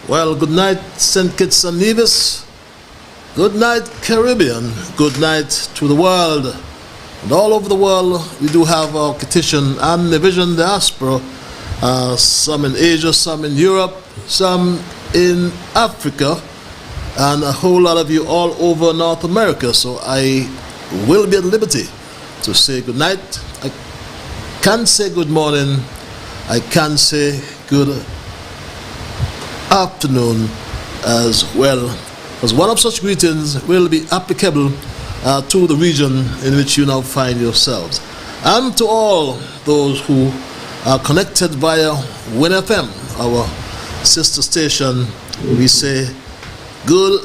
Well, good night, St. Kitts and Nevis. Good night, Caribbean. Good night to the world. And all over the world, we do have our Kittitian and Nevisian diaspora. Some in Asia, some in Europe, some in Africa, and a whole lot of you all over North America. So I will be at liberty to say good night. I can't say good morning. I can't say good afternoon as well, because one of such greetings will be applicable to the region in which you now find yourselves. And to all those who are connected via Win FM, our sister station, we say good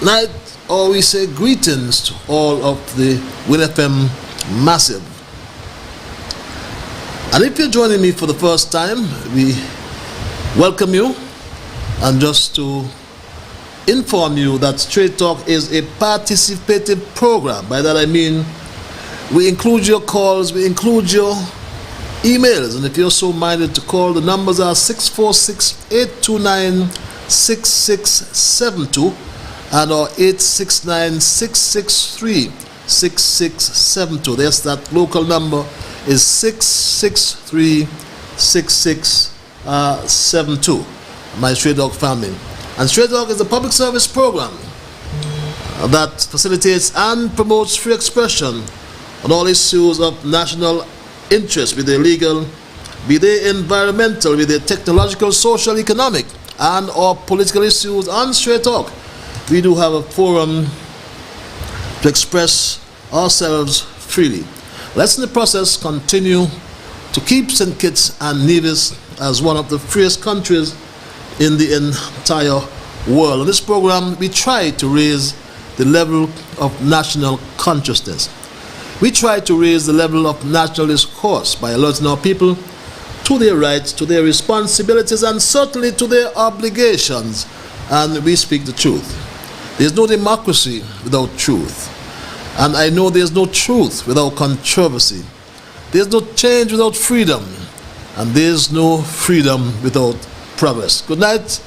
night, or we say greetings to all of the Win FM massive. And if you're joining me for the first time, we welcome you, and just to inform you that Straight Talk is a participative program. By that I mean we include your calls, we include your emails, and if you're so minded to call, the numbers are 646-829-6672 and or 869-663-6672. Yes, that local number is 663-6672. My Straight Talk family. And Straight Talk is a public service program that facilitates and promotes free expression on all issues of national interest, be they legal, be they environmental, be they technological, social, economic, and or political issues. On Straight Talk, we do have a forum to express ourselves freely. Let's in the process continue to keep St. Kitts and Nevis as one of the freest countries in the entire world. In this program, we try to raise the level of national consciousness. We try to raise the level of national discourse by alerting our people to their rights, to their responsibilities, and certainly to their obligations. And we speak the truth. There's no democracy without truth. And I know there's no truth without controversy. There's no change without freedom. And there's no freedom without progress. Good night,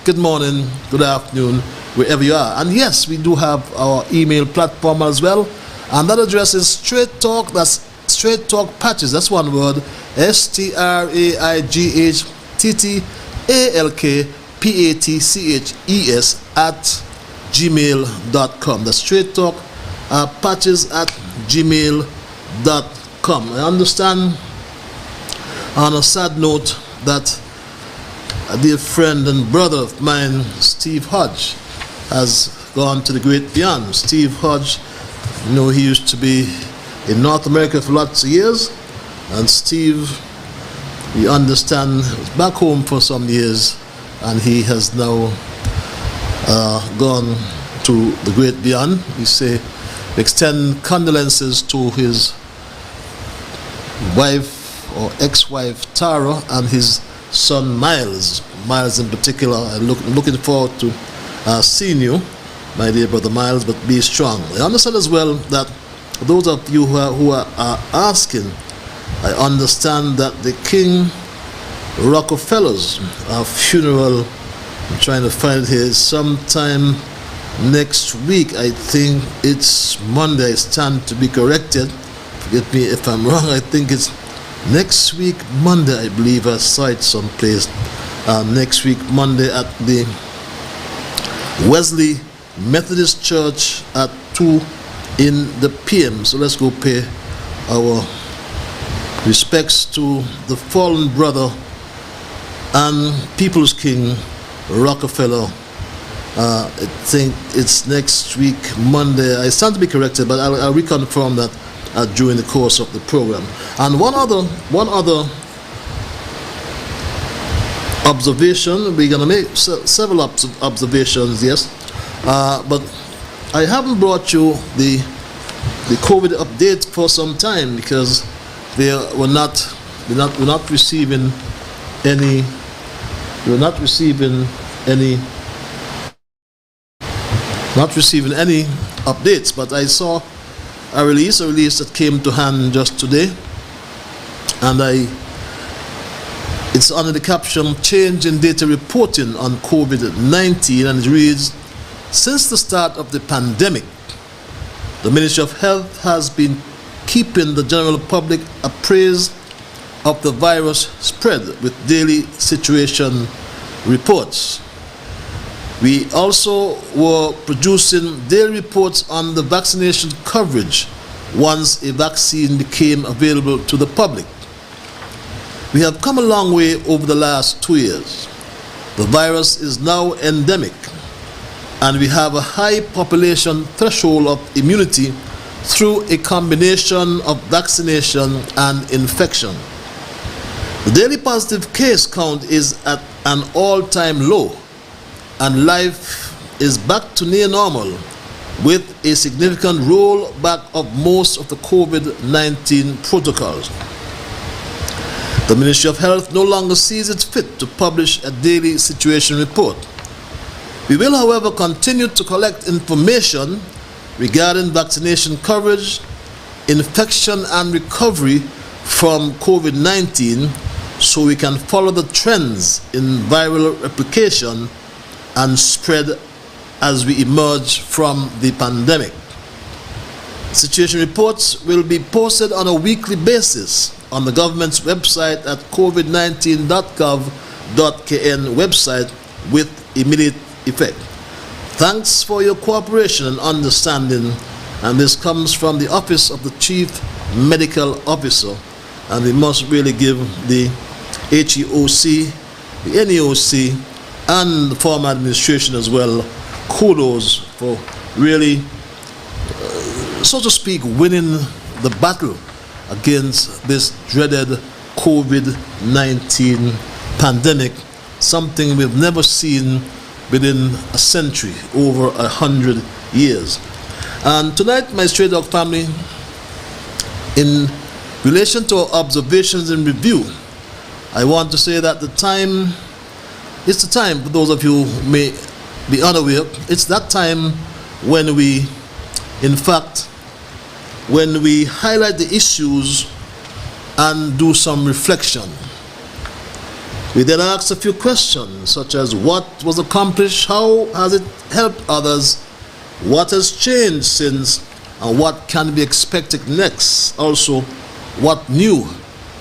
good morning, good afternoon, wherever you are. And yes, we do have our email platform as well. And that address is Straight Talk, that's Straight Talk Patches, that's one word, STRAIGHTTALKPATCHES at gmail.com. That's Straight Talk Patches at gmail.com. I understand, on a sad note, that a dear friend and brother of mine, Steve Hodge, has gone to the great beyond. Steve Hodge, you know, he used to be in North America for lots of years, and Steve, we understand, was back home for some years, and he has now gone to the great beyond. We say, extend condolences to his wife or ex-wife Tara and his son Miles in particular. I'm looking forward to seeing you, my dear brother Miles, but be strong. I understand as well that those of you who are asking, I understand that the King Rockefeller's funeral, I'm trying to find it here, sometime next week. I think it's Monday. I stand to be corrected. Forget me if I'm wrong. I think it's next week Monday, I believe. I saw it someplace. Next week Monday at the Wesley Methodist Church at 2 in the PM. So let's go pay our respects to the fallen brother and People's King Rockefeller. I think it's next week Monday. I stand to be corrected, but I'll reconfirm that during the course of the program. And one other observation. We're gonna make several observations, yes, but I haven't brought you the COVID update for some time because we're not receiving any updates. But I saw a release that came to hand just today, and I It's under the caption Change in Data Reporting on COVID-19, and it reads, since the start of the pandemic, the Ministry of Health has been keeping the general public apprised of the virus spread with daily situation reports. We also were producing daily reports on the vaccination coverage once a vaccine became available to the public. We have come a long way over the last 2 years. The virus is now endemic, and we have a high population threshold of immunity through a combination of vaccination and infection. The daily positive case count is at an all-time low, and life is back to near normal with a significant rollback of most of the COVID-19 protocols. The Ministry of Health no longer sees it fit to publish a daily situation report. We will, however, continue to collect information regarding vaccination coverage, infection and recovery from COVID-19 so we can follow the trends in viral replication and spread as we emerge from the pandemic. Situation reports will be posted on a weekly basis on the government's website at covid19.gov.kn website with immediate effect. Thanks for your cooperation and understanding, and this comes from the Office of the Chief Medical Officer, and we must really give the HEOC, the NEOC, and the former administration as well kudos for really, so to speak, winning the battle against this dreaded COVID-19 pandemic, something we've never seen within a century, over 100 years. And tonight, my Stray Dog family, in relation to our observations and review, I want to say that it's the time, for those of you who may be unaware, it's that time when we, in fact, when we highlight the issues and do some reflection. We then ask a few questions, such as what was accomplished, how has it helped others, what has changed since, and what can be expected next. Also, what new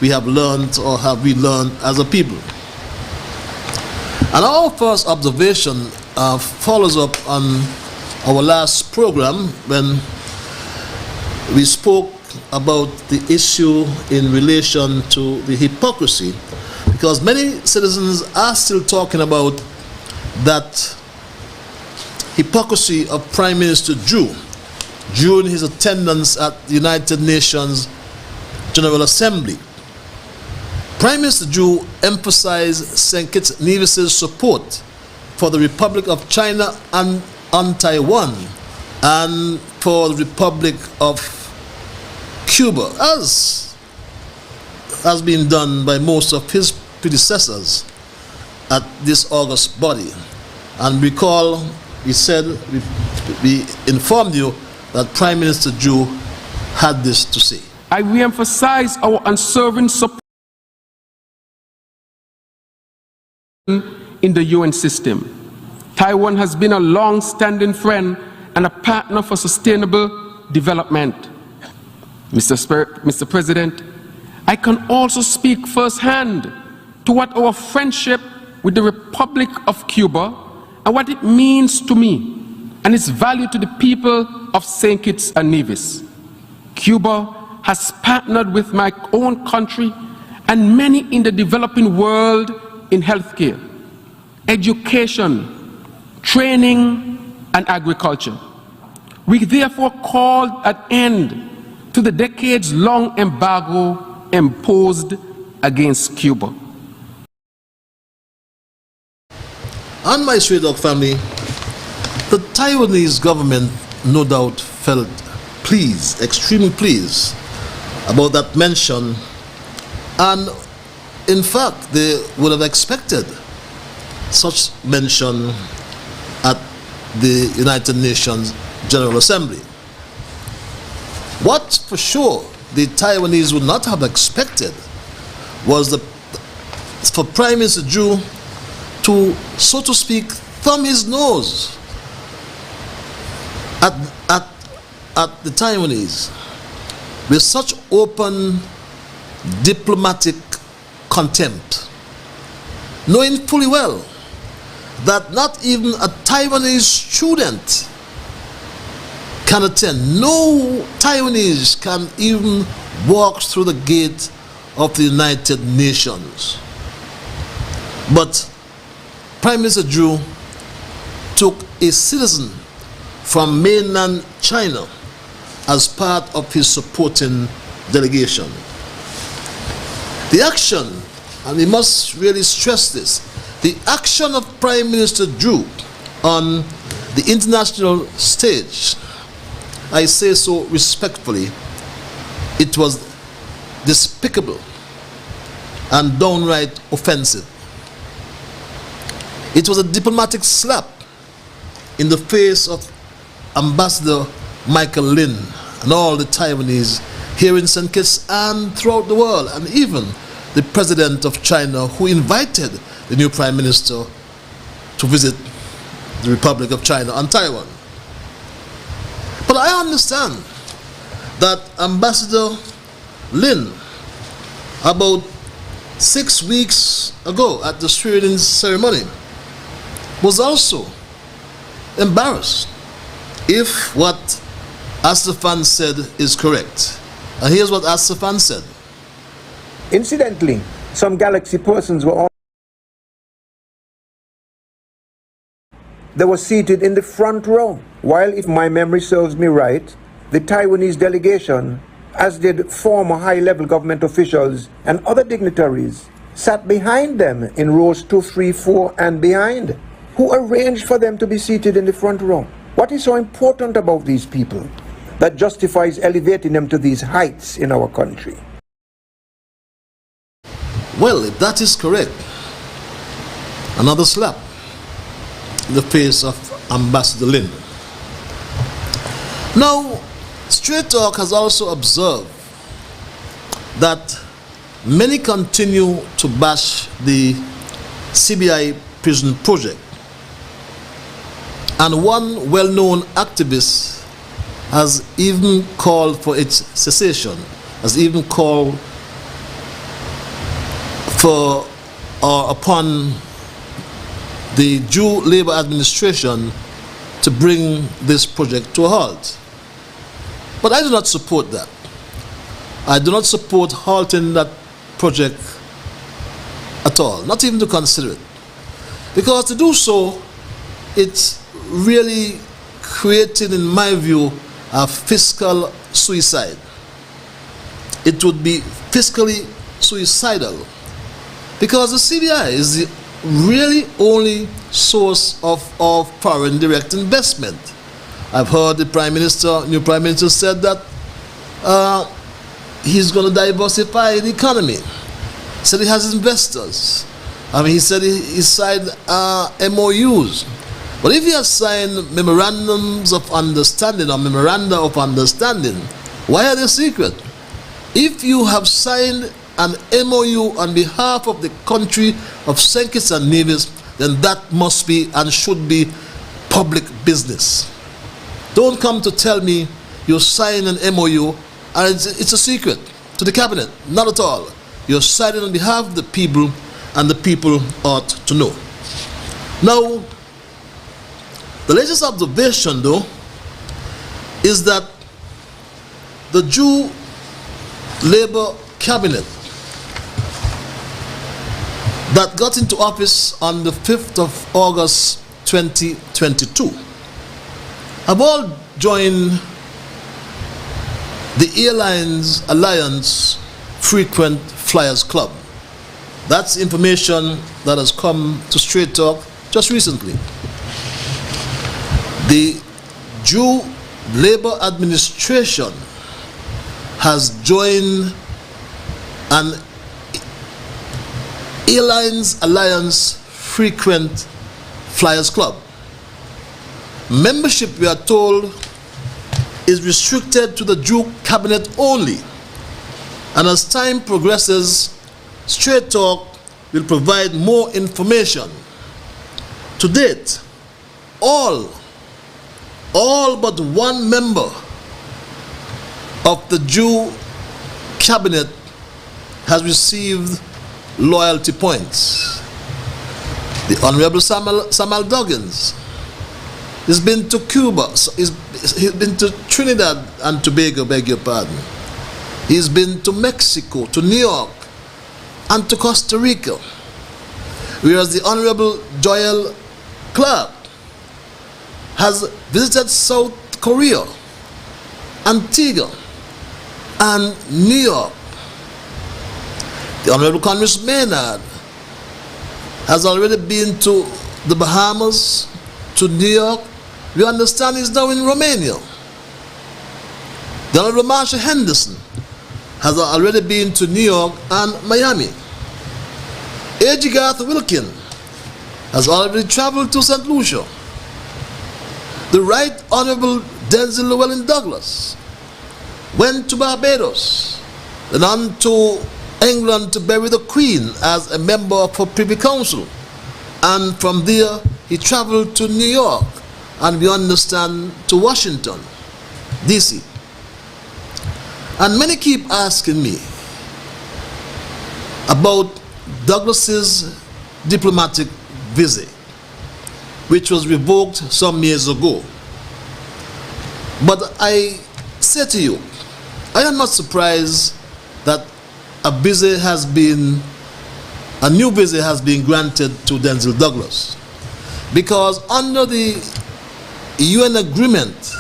we have learned or have we learned as a people. And our first observation follows up on our last program when we spoke about the issue in relation to the hypocrisy, because many citizens are still talking about that hypocrisy of Prime Minister Drew during his attendance at the United Nations General Assembly. Prime Minister Drew emphasized St. Kitts Nevis' support for the Republic of China and on Taiwan, and for the Republic of Cuba, as has been done by most of his predecessors at this august body. And recall, he said, we informed you that Prime Minister Drew had this to say. I re-emphasize our unswerving support in the UN system. Taiwan has been a long-standing friend and a partner for sustainable development. Mr. President, I can also speak firsthand to what our friendship with the Republic of Cuba and what it means to me and its value to the people of St. Kitts and Nevis. Cuba has partnered with my own country and many in the developing world in healthcare, education, training, and agriculture. We therefore called an end to the decades-long embargo imposed against Cuba. And my Stray Dog family, the Taiwanese government no doubt felt pleased, extremely pleased about that mention, and in fact they would have expected such mention at the United Nations General Assembly. What for sure the Taiwanese would not have expected was the for Prime Minister Drew to, so to speak, thumb his nose at the Taiwanese with such open diplomatic contempt, knowing fully well that not even a Taiwanese student can attend. No Taiwanese can even walk through the gate of the United Nations. But Prime Minister Drew took a citizen from mainland China as part of his supporting delegation. The action, and we must really stress this, the action of Prime Minister Drew on the international stage, I say so respectfully, it was despicable and downright offensive. It was a diplomatic slap in the face of Ambassador Michael Lin and all the Taiwanese here in St. Kitts and throughout the world, and even the President of China, who invited the new Prime Minister to visit the Republic of China and Taiwan. But I understand that Ambassador Lin, about 6 weeks ago at the swearing-in ceremony, was also embarrassed if what Astafan said is correct. And here's what Astafan said. Incidentally, some Galaxy persons were they were seated in the front row, while, if my memory serves me right, the Taiwanese delegation, as did former high-level government officials and other dignitaries, sat behind them in rows 2, 3, 4, and behind. Who arranged for them to be seated in the front row? What is so important about these people that justifies elevating them to these heights in our country? Well, if that is correct, another slap in the face of Ambassador Lin. Now, Straight Talk has also observed that many continue to bash the CBI prison project, and one well-known activist has even called for its cessation, has even called for or upon the Jew Labor Administration to bring this project to a halt. But I do not support that. I do not support halting that project at all, not even to consider it. Because to do so, it's really creating, in my view, a fiscal suicide. It would be fiscally suicidal, because the CBI is the really only source of foreign direct investment. I've heard the Prime Minister, new Prime Minister, said that he's going to diversify the economy. Said he has investors. I mean, he said he signed MOUs. But if he has signed memorandums of understanding or memoranda of understanding, why are they secret? If you have signed an MOU on behalf of the country of St. Kitts and Nevis, then that must be and should be public business. Don't come to tell me you signed an MOU and it's a secret to the cabinet. Not at all. You're signing on behalf of the people, and the people ought to know. Now, the latest observation, though, is that the Jew Labor cabinet that got into office on the 5th of August 2022 have all joined the Airlines Alliance Frequent Flyers Club. That's information that has come to Straight Talk just recently. The Jew Labor Administration has joined an Airlines Alliance Frequent Flyers Club. Membership, we are told, is restricted to the Jew cabinet only. And as time progresses, Straight Talk will provide more information. To date, all but one member of the Jew cabinet has received loyalty points. The Honorable Samuel Duggins has been to Cuba, he's been to Trinidad and Tobago, beg your pardon. He's been to Mexico, to New York, and to Costa Rica. Whereas the Honorable Joel Clark has visited South Korea, Antigua, and New York. The Honorable Congress Maynard has already been to the Bahamas, to New York. We understand he's now in Romania. The Honorable Marshall Henderson has already been to New York and Miami. A.G. Garth Wilkin has already traveled to St. Lucia. The Right Honorable Denzel Llewellyn Douglas went to Barbados and on to England to bury the Queen as a member of her Privy Council. And from there, he traveled to New York, and we understand to Washington, D.C. And many keep asking me about Douglas's diplomatic visa, which was revoked some years ago. But I say to you, I am not surprised that a new visa has been granted to Denzel Douglas, because under the UN agreement,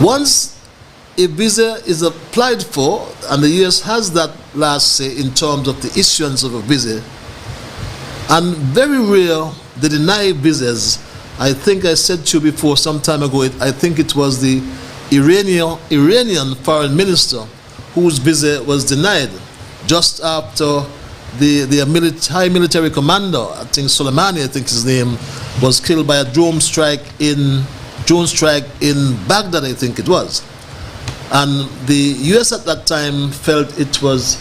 once a visa is applied for, and the US has that last say in terms of the issuance of a visa, and very rare they deny visas. I think I said to you before some time ago, I think it was the Iranian foreign minister whose visa was denied just after the high military commander, I think Soleimani, I think his name, was killed by a drone strike in Baghdad, I think it was. And the US at that time felt it was,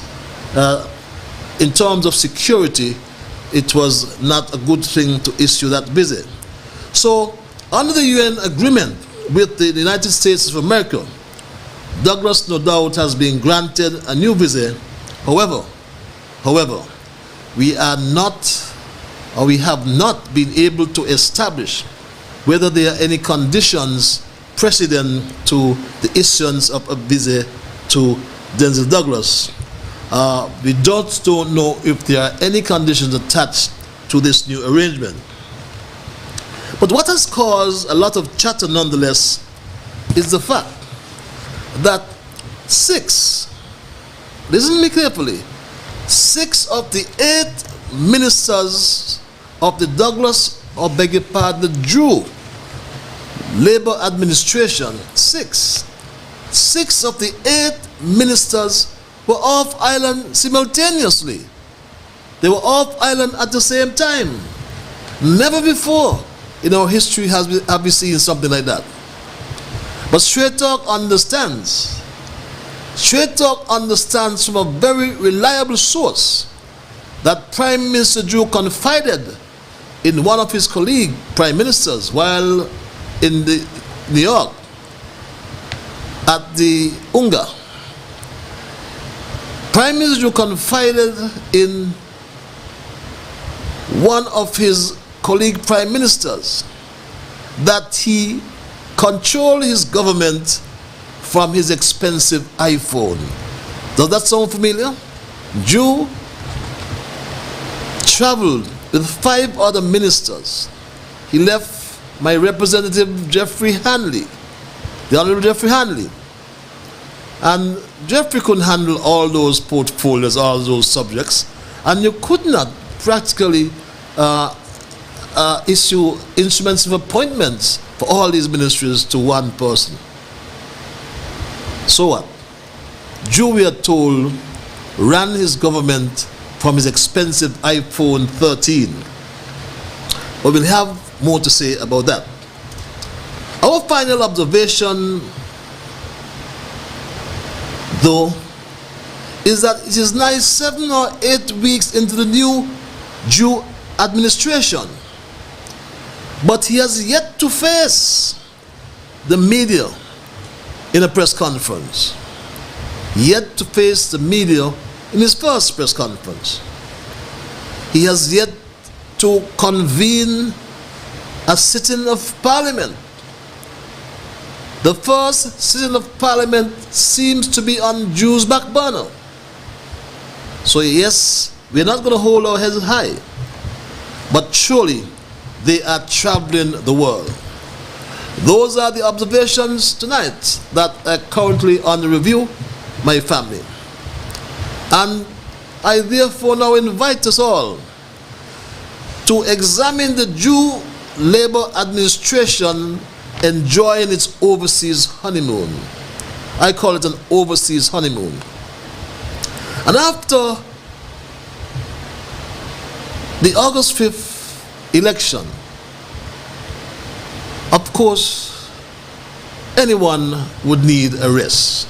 in terms of security, it was not a good thing to issue that visa. So, under the UN agreement with the United States of America, Douglas no doubt has been granted a new visa. However, we are not, or we have not been able to establish whether there are any conditions precedent to the issuance of a visa to Denzel Douglas. We don't know if there are any conditions attached to this new arrangement. But what has caused a lot of chatter nonetheless is the fact that listen to me carefully, 6 of the 8 ministers of the Douglas, or beg your pardon, the Drew Labour administration, 6 of the 8 ministers were off island simultaneously. They were off island at the same time. Never before in our history have we seen something like that. But Straight Talk understands from a very reliable source that Prime Minister Drew confided in one of his colleague prime ministers while in New York at the UNGA. Prime Minister Drew confided in one of his colleague prime ministers that he controlled his government from his expensive iPhone. Does that sound familiar? Drew traveled with 5 other ministers. He left my representative Jeffrey Hanley, the Honorable Jeffrey Hanley. And Jeffrey couldn't handle all those portfolios, all those subjects, and you could not practically issue instruments of appointments for all these ministries to one person. So what? Drew, we are told, ran his government from his expensive iPhone 13. But we'll have more to say about that. Our final observation, though, is that it is now 7 or 8 weeks into the new Jew administration, but he has yet to face the media in a press conference, yet to face the media in his first press conference. He has yet to convene a sitting of parliament. The first sitting of parliament seems to be on Jews' back burner. So yes, we're not going to hold our heads high, but surely they are traveling the world. Those are the observations tonight that are currently under review, my family. And I therefore now invite us all to examine the Jew Labour administration enjoying its overseas honeymoon. I call it an overseas honeymoon. And after the August 5th election, of course, anyone would need a rest.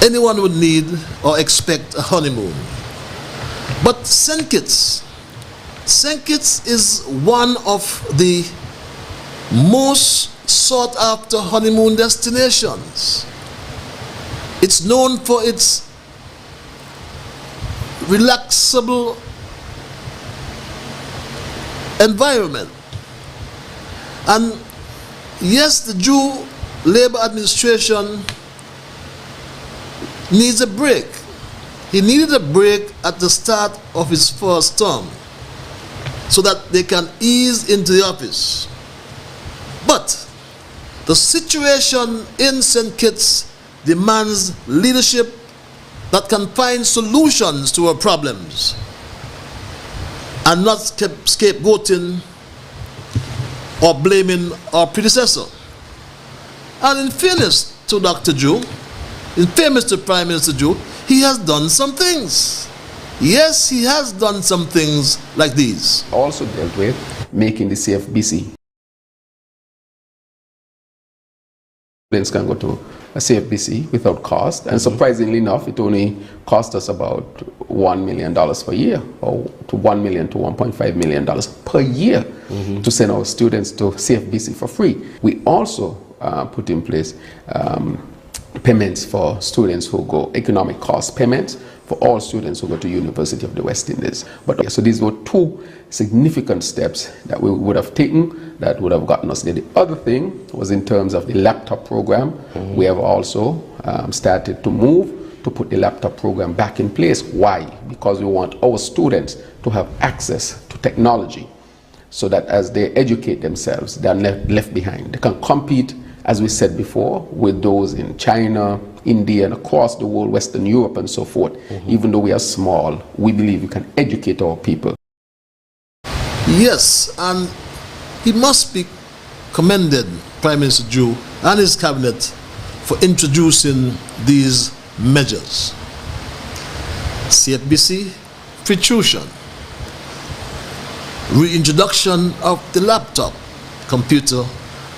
Anyone would need or expect a honeymoon. But St. Kitts is one of the most sought after honeymoon destinations. It's known for its relaxable environment. And yes, the Jew Labour administration needs a break. He needed a break at the start of his first term so that they can ease into the office. But the situation in St. Kitts demands leadership that can find solutions to our problems and not scapegoating or blaming our predecessor. And in fairness to Dr. Jew, in fairness to Prime Minister Jew, he has done some things. Yes, he has done some things like these. Also dealt with making the CFBC. Students can go to a CFBC without cost, and surprisingly enough, it only cost us about $1 million per year, or to $1 million to $1.5 million per year to send our students to CFBC for free. We also put in place payments for students who go, economic cost payments for all students who go to University of the West Indies. But so these were two significant steps that we would have taken that would have gotten us there. The other thing was in terms of the laptop program. We have also started to move to put the laptop program back in place. Why? Because we want our students to have access to technology so that as they educate themselves, they are left behind. They can compete, as we said before, with those in China, India, and across the world, Western Europe, and so forth. Even though we are small, we believe we can educate our people. Yes, and he must be commended, Prime Minister Jew and his cabinet, for introducing these measures. CFBC, free tuition, reintroduction of the laptop, computer,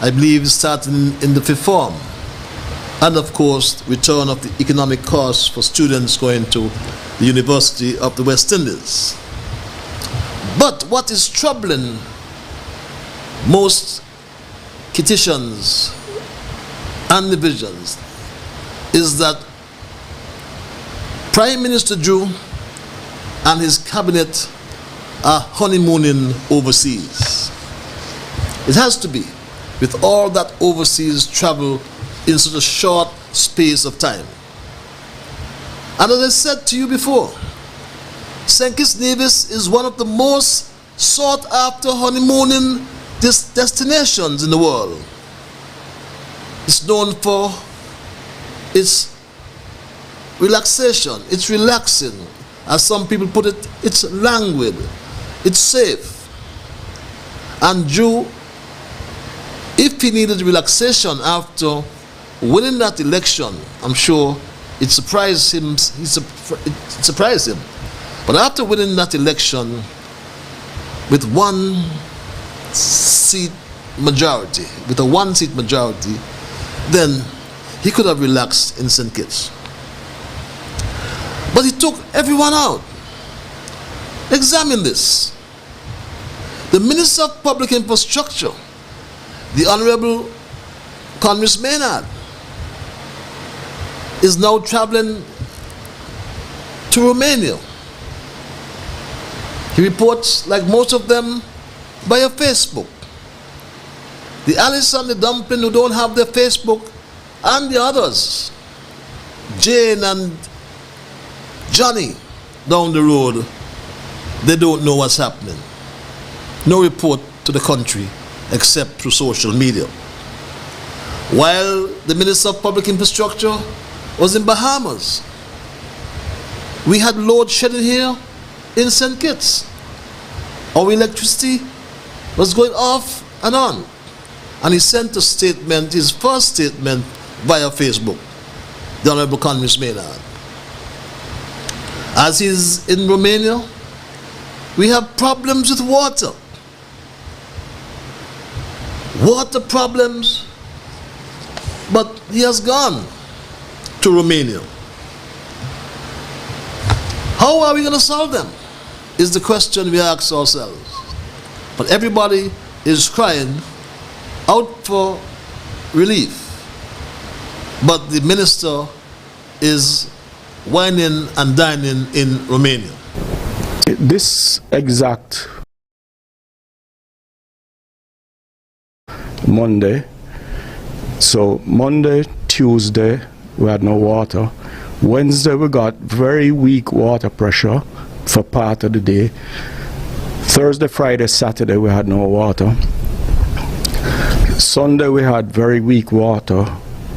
I believe starting in the fifth form, and of course return of the economic costs for students going to the University of the West Indies. But what is troubling most Kittitians and divisions is that Prime Minister Jew and his cabinet are honeymooning overseas. It has to be, with all that overseas travel in such a short space of time. And as I said to you before, St. Kitts Nevis is one of the most sought after honeymooning destinations in the world. It's known for its relaxation, it's relaxing. As some people put it, it's languid, it's safe. And Jew, if he needed relaxation after winning that election, I'm sure it surprised him. It surprised him. But after winning that election with one seat majority, with a one-seat majority, then he could have relaxed in St. Kitts. But he took everyone out. Examine this. The Minister of Public Infrastructure, the Honorable Condolences Maynard, is now traveling to Romania. He reports, like most of them, via Facebook. The Alice and the Dumpling who don't have their Facebook, and the others, Jane and Johnny down the road, they don't know what's happening. No report to the country except through social media. While the Minister of Public Infrastructure was in Bahamas, we had load shedding here in St. Kitts. Our electricity was going off and on. And he sent a statement, his first statement, via Facebook, the Honorable Condolences Maynard. As he's in Romania, we have problems with water. Water problems, but he has gone to Romania. How are we going to solve them? Is the question we ask ourselves. But everybody is crying out for relief. But the minister is whining and dining in Romania. This exact Monday, so Monday, Tuesday, we had no water. Wednesday, we got very weak water pressure for part of the day. Thursday, Friday, Saturday, we had no water. Sunday, we had very weak water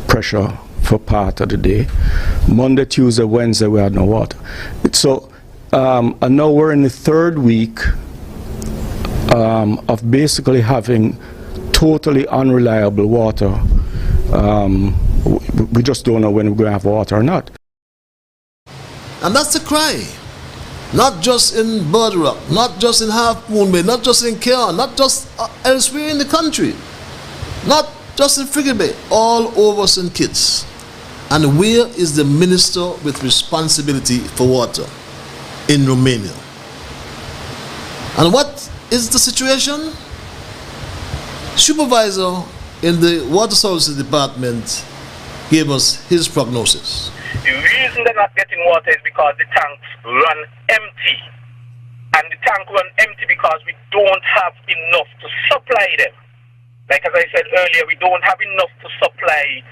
pressure for part of the day. Monday, Tuesday, Wednesday, we had no water. So, and now we're in the third week of basically having totally unreliable water. We just don't know when we're going to have water or not. And that's the cry. Not just in Bird Rock, not just in Half Moon Bay, not just in Cairn, not just elsewhere in the country, not just in Frigate Bay, all over St. Kitts. And where is the minister with responsibility for water? In Romania. And what is the situation? Supervisor in the Water Services Department gave us his prognosis. The reason they're not getting water is because the tanks run empty. And the tank run empty because we don't have enough to supply them. Like as I said earlier, we don't have enough to supply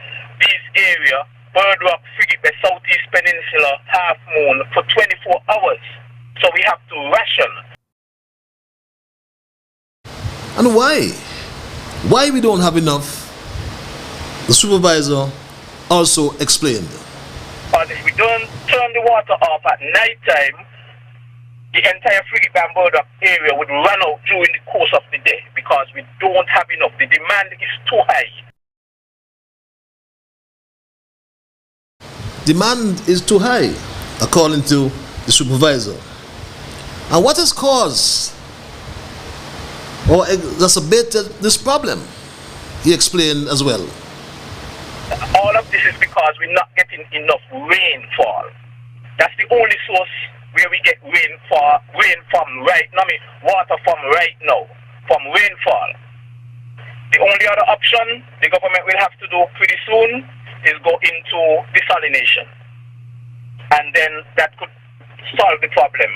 this area, Bird Rock, Frigate Bay, Southeast Peninsula, Half Moon, for 24 hours. So we have to ration. And why? Why we don't have enough? The supervisor also explained. Because if we don't turn the water off at night time, the entire Frigate Bay and Bird Rock area would run out during the course of the day because we don't have enough. The demand is too high. Demand is too high, according to the supervisor. And what has caused or exacerbated this problem? He explained as well. All of this is because we're not getting enough rainfall. That's the only source where we get rain from right now. Water from right now, from rainfall. The only other option the government will have to do pretty soon is go into desalination. And then that could solve the problem.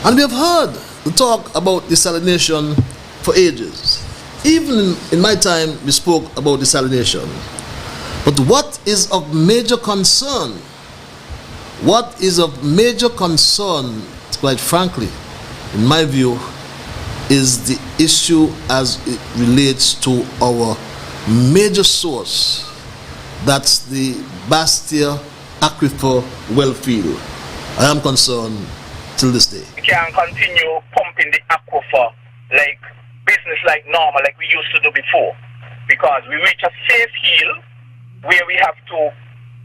And we have heard the talk about desalination for ages. Even in my time, we spoke about desalination. But what is of major concern? What is of major concern, quite frankly, in my view, is the issue as it relates to our major source. That's the Bastia Aquifer well field. I am concerned till this day. We can't continue pumping the aquifer like business like normal, like we used to do before. Because we reach a safe hill where we have to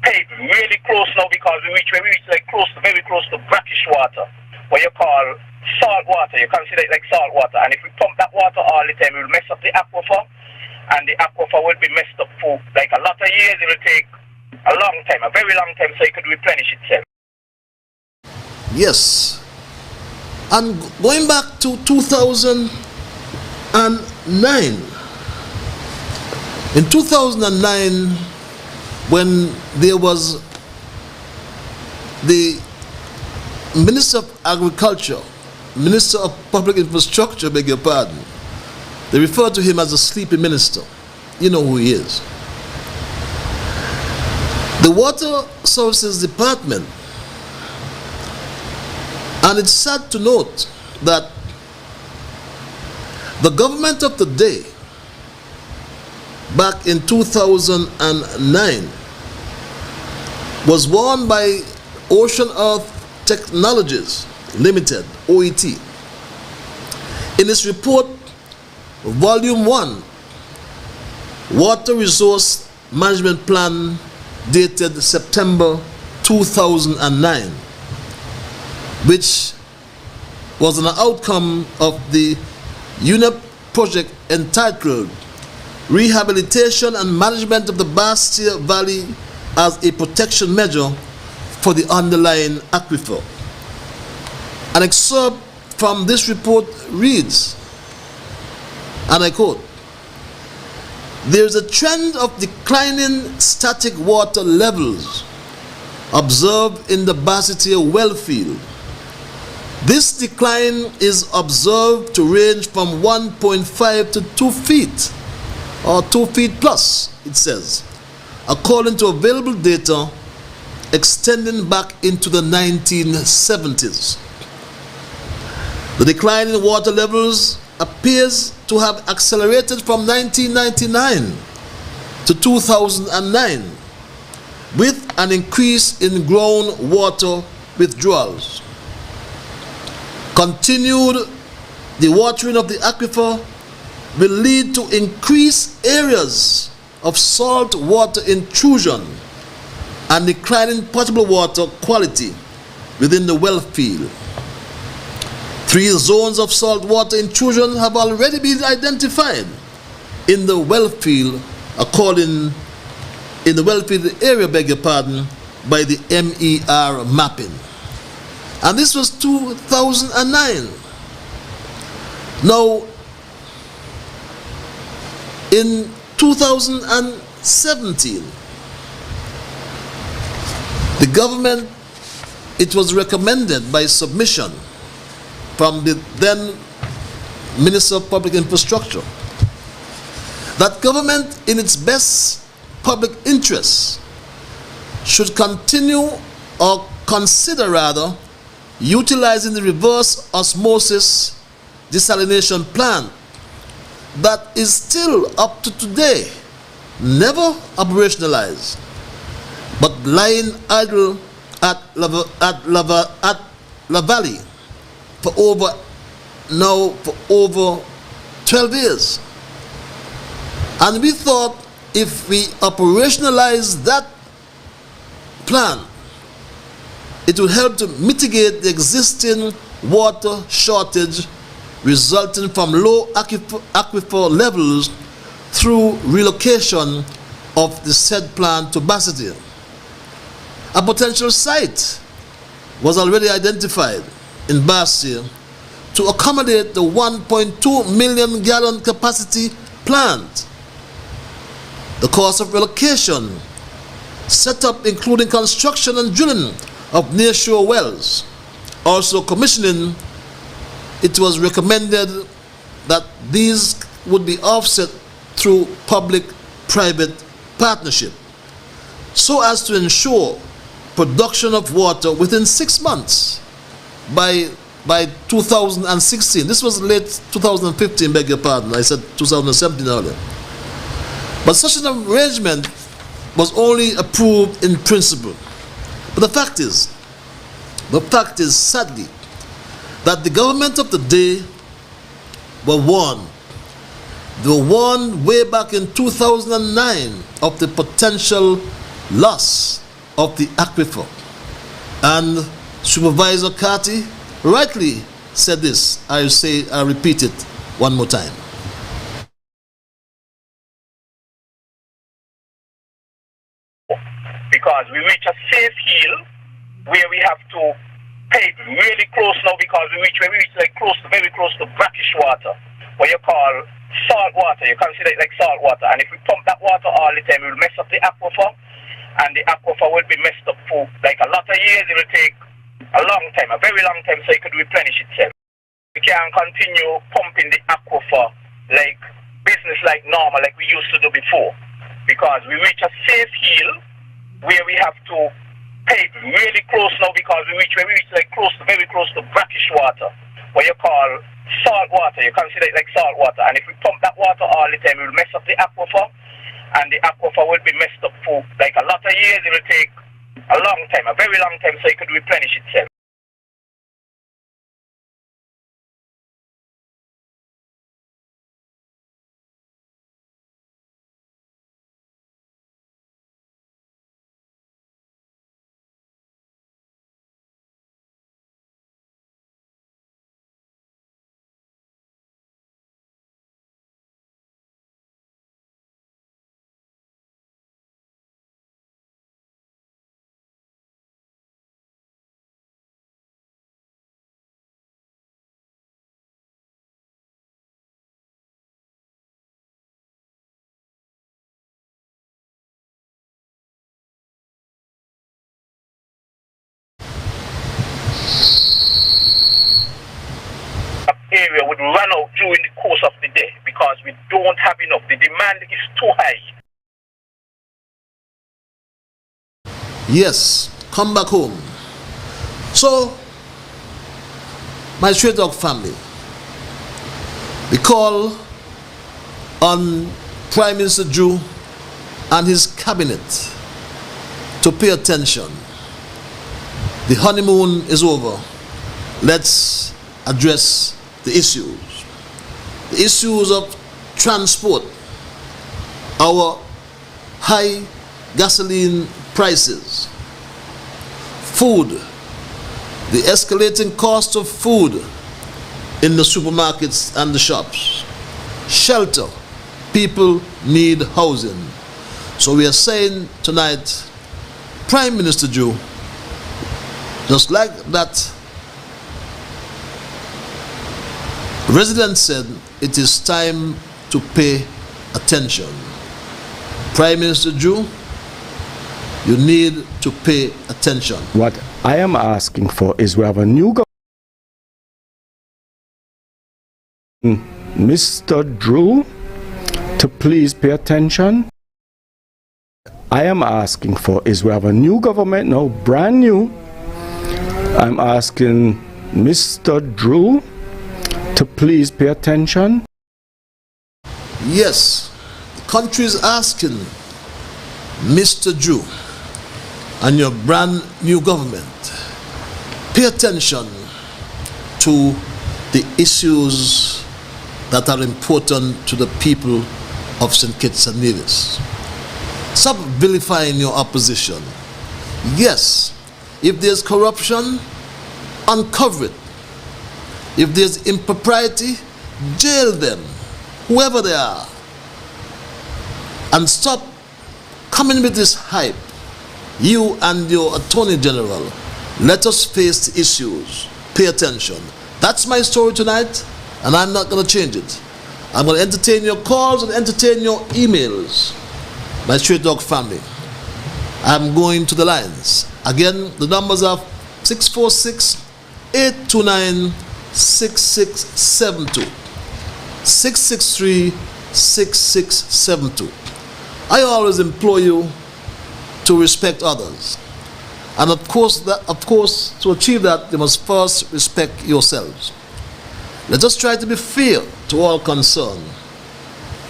pay really close now because we reach like very close to brackish water, what you call salt water. You consider it like salt water. And if we pump that water all the time, it will mess up the aquifer, and the aquifer will be messed up for like a lot of years. It will take A long time, a very long time, so it could replenish itself. Yes. And going back to 2009, in 2009, when there was the Minister of Agriculture, Minister of Public Infrastructure, beg your pardon, they refer to him as a sleepy minister. You know who he is. The Water Services Department, and it's sad to note that the government of the day, back in 2009, was warned by Ocean Earth Technologies Limited, OET, in its report, Volume 1, Water Resource Management Plan, dated September 2009, which was an outcome of the UNEP project entitled Rehabilitation and Management of the Bastia Valley as a Protection Measure for the Underlying Aquifer. An excerpt from this report reads, and I quote, "There is a trend of declining static water levels observed in the Bastia well field. This decline is observed to range from 1.5 to 2 feet, or 2 feet plus, it says, according to available data extending back into the 1970s. The decline in water levels appears to have accelerated from 1999 to 2009, with an increase in groundwater withdrawals. Continued dewatering of the aquifer will lead to increased areas of salt water intrusion and declining potable water quality within the well field. 3 zones of salt water intrusion have already been identified in the well field, in the well field area, beg your pardon, by the MER mapping. And this was 2009. Now, in 2017, the government, it was recommended by submission from the then Minister of Public Infrastructure that government, in its best public interest, should continue or consider rather utilizing the reverse osmosis desalination plant that is still up to today never operationalized, but lying idle at La Valley for over 12 years. And we thought if we operationalize that plan, it will help to mitigate the existing water shortage resulting from low aquifer levels through relocation of the said plant to Bastia. A potential site was already identified in Bastia to accommodate the 1.2 million gallon capacity plant. The cost of relocation, setup including construction and drilling of nearshore wells, also commissioning, it was recommended that these would be offset through public-private partnership so as to ensure production of water within 6 months by 2016. This was late 2015, beg your pardon. I said 2017 earlier. But such an arrangement was only approved in principle. But the fact is sadly, that the government of the day were warned. They were warned way back in 2009 of the potential loss of the aquifer. And Supervisor Carty rightly said this. I repeat it one more time. because we reach a safe hill where we have to pay really close now because we reach like very close to brackish water, what you call salt water. You consider it like salt water. And if we pump that water all the time, it will mess up the aquifer, and the aquifer will be messed up for like a lot of years. It will take a long time, a very long time, so it could replenish itself. We can't continue pumping the aquifer like business like normal, like we used to do before, because we reach a safe hill where we have to pay really close now because we reach like very close to brackish water, what you call salt water. You consider it like salt water. And if we pump that water all the time, it will mess up the aquifer, and the aquifer will be messed up for like a lot of years. It will take a long time, a very long time, so it could replenish itself. Area would run out during the course of the day because we don't have enough. The demand is too high. Yes, come back home. So, my Stray Dog family, we call on Prime Minister Drew and his cabinet to pay attention. The honeymoon is over. Let's address the issues of transport, our high gasoline prices, food, the escalating cost of food in the supermarkets and the shops, shelter, people need housing. So we are saying tonight, Prime Minister Joe, just like that resident said, it is time to pay attention. Prime Minister Drew, you need to pay attention. What I am asking for is we have a new government. Mr. Drew, to please pay attention. I am asking for is we have a new government now, brand new. I'm asking Mr. Drew to please pay attention. Yes, the country is asking Mr. Drew and your brand new government, pay attention to the issues that are important to the people of St. Kitts and Nevis. Stop vilifying your opposition. Yes, if there's corruption, uncover it. If there's impropriety, jail them, whoever they are. And stop coming with this hype. You and your Attorney General, let us face the issues. Pay attention. That's my story tonight, and I'm not going to change it. I'm going to entertain your calls and entertain your emails. My Stray Dog family, I'm going to the lines. Again, the numbers are 646-829-6672, 663-6672. I always implore you to respect others, and of course, to achieve that, you must first respect yourselves. Let us try to be fair to all concerned.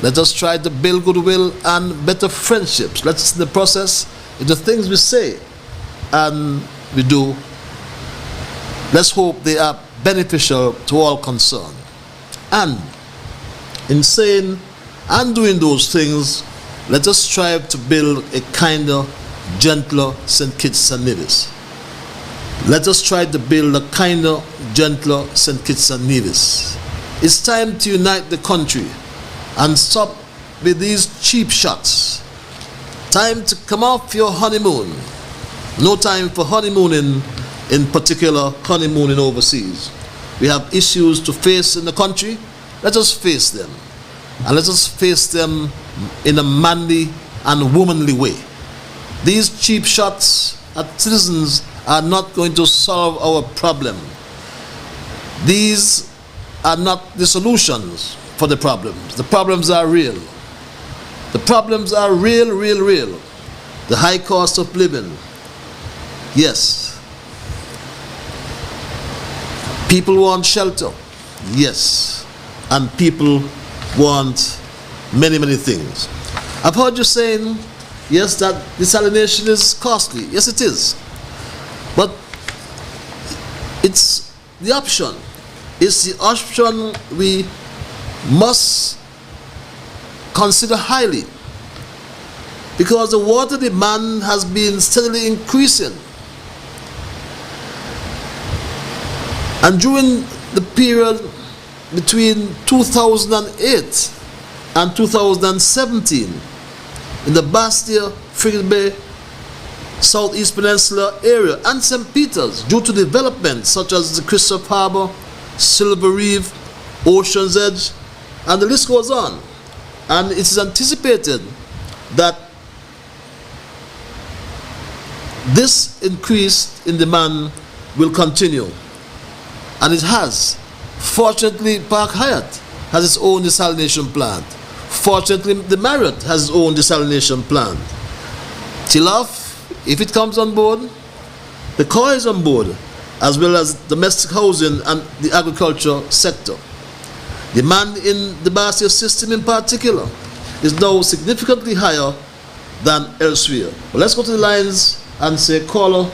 Let us try to build goodwill and better friendships. Let's, in the process, in the things we say and we do, let's hope they are beneficial to all concerned. And in saying and doing those things, let us strive to build a kinder, gentler St. Kitts and Nevis. Let us try to build a kinder, gentler St. Kitts and Nevis. It's time to unite the country and stop with these cheap shots Time to come off your honeymoon. No time for honeymooning, in particular honeymooning overseas. We have issues to face in the country. Let us face them. And let us face them in a manly and womanly way. These cheap shots at citizens are not going to solve our problem. These are not the solutions for the problems. The problems are real. The problems are real. The high cost of living. Yes. People want shelter. Yes. And people want many things. I've heard you saying, yes, that desalination is costly. Yes, it is. But it's the option. It's the option we must consider highly, because the water demand has been steadily increasing. And during the period between 2008 and 2017, in the Bastia, Frigate Bay, Southeast Peninsula area, and St. Peter's, due to developments such as the Christopher Harbour, Silver Reef, Ocean's Edge, and the list goes on. And it is anticipated that this increase in demand will continue. And it has. Fortunately, Park Hyatt has its own desalination plant. Fortunately, the Marriott has its own desalination plant. Tilaf, if it comes on board, the core is on board, as well as domestic housing and the agriculture sector. Demand in the Bastia system in particular is now significantly higher than elsewhere. Well, let's go to the lines and say, caller,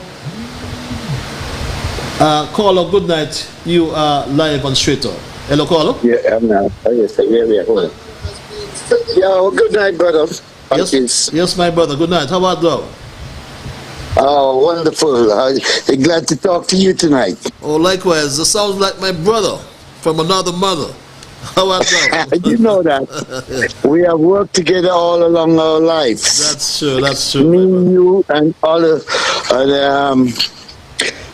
good night. You are live on Straight Talk. Hello, caller. Yeah, I'm now. Oh, yes, yeah. Yo, good night, brother. Yes, my brother. Good night. How about thou? Oh, wonderful. I'm glad to talk to you tonight. Oh, likewise. That sounds like my brother from another mother. How about that? You know that. We have worked together all along our lives. That's true. Me, you, and all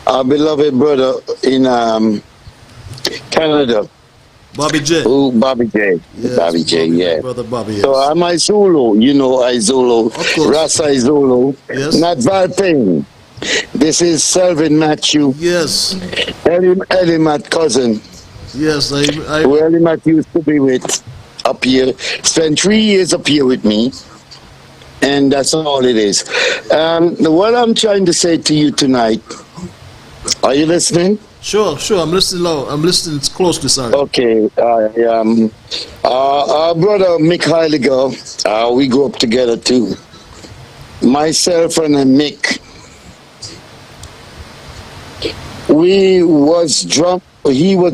our beloved brother in Canada. Bobby J. Oh, Bobby J. Yes, Bobby J, yeah. Brother Bobby, yes. So I'm a Zulu, you know, I Zulu. Rasa Zulu. Yes. Not Valpain. This is Selvin Matthew. Yes. Eddie Matt cousin. Yes, who Eddie Matt used to be with up here. Spent 3 years up here with me. And that's all it is. What I'm trying to say to you tonight, are you listening? Sure. I'm listening loud. I'm listening closely, sorry. Okay. Our brother Mick Heiliger, we grew up together too. Myself and Mick, he was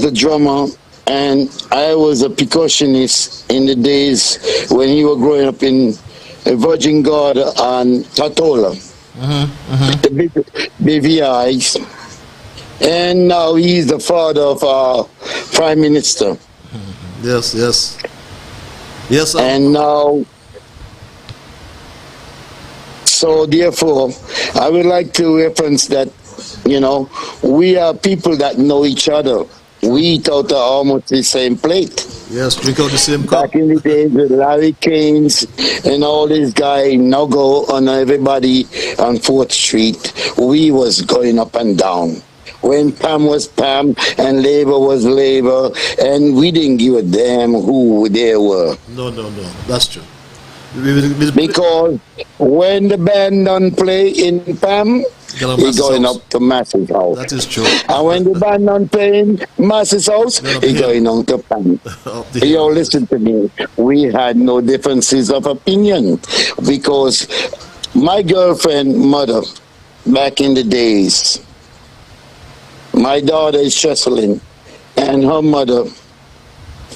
a drummer and I was a percussionist in the days when he was growing up in Virgin God and Tatola. The BVIs. And now he's the father of our Prime Minister. Yes, and now, so therefore, I would like to reference that, you know, we are people that know each other. We eat out of almost the same plate. Yes, drink out the same cup. Back in the days with Larry Keynes and all these guys, Nogo and everybody on 4th Street, we was going up and down. When Pam was Pam and Labour was Labour, and we didn't give a damn who they were. No, that's true. Because when the band don't play in Pam, he's going up to Mass's house. That is true. And when the band don't play in Mass's house, he's going on to Pam. Yo, listen to me. We had no differences of opinion because my girlfriend, mother, back in the days, my daughter is Cheselyn, and her mother,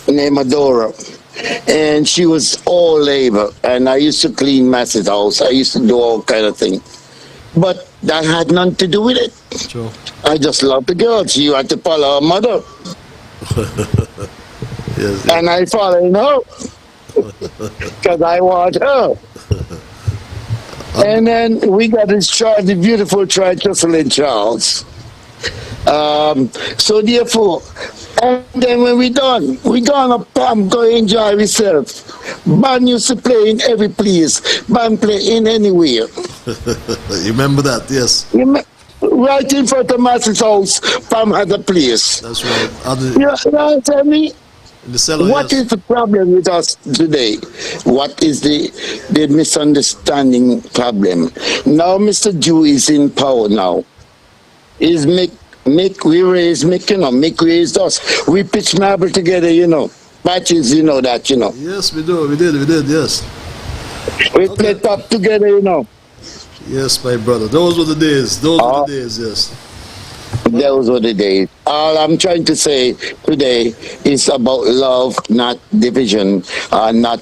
named Adora, and she was all labor, and I used to clean Mass's house. I used to do all kind of things. But that had nothing to do with it. True. I just love the girl. She had to follow her mother. Yes. And I follow her because I want her. And then we got the beautiful triathlon Charles. So therefore, and then when we done, we gonna go enjoy ourselves. Band used to play in every place. Band play in anywhere. You remember that, yes. Right in front of Master's house, Pam had a place. That's right. You know, tell me, the cellar, what yes. is the problem with us today? What is the misunderstanding problem? Now Mr. Jew is in power now. He's we raised us. We pitch marble together, you know. Matches, you know that, you know. Yes, we did, yes. We play top together, you know. Yes, my brother. Those were the days. Yes. Those were the days. All I'm trying to say today is about love, not division, not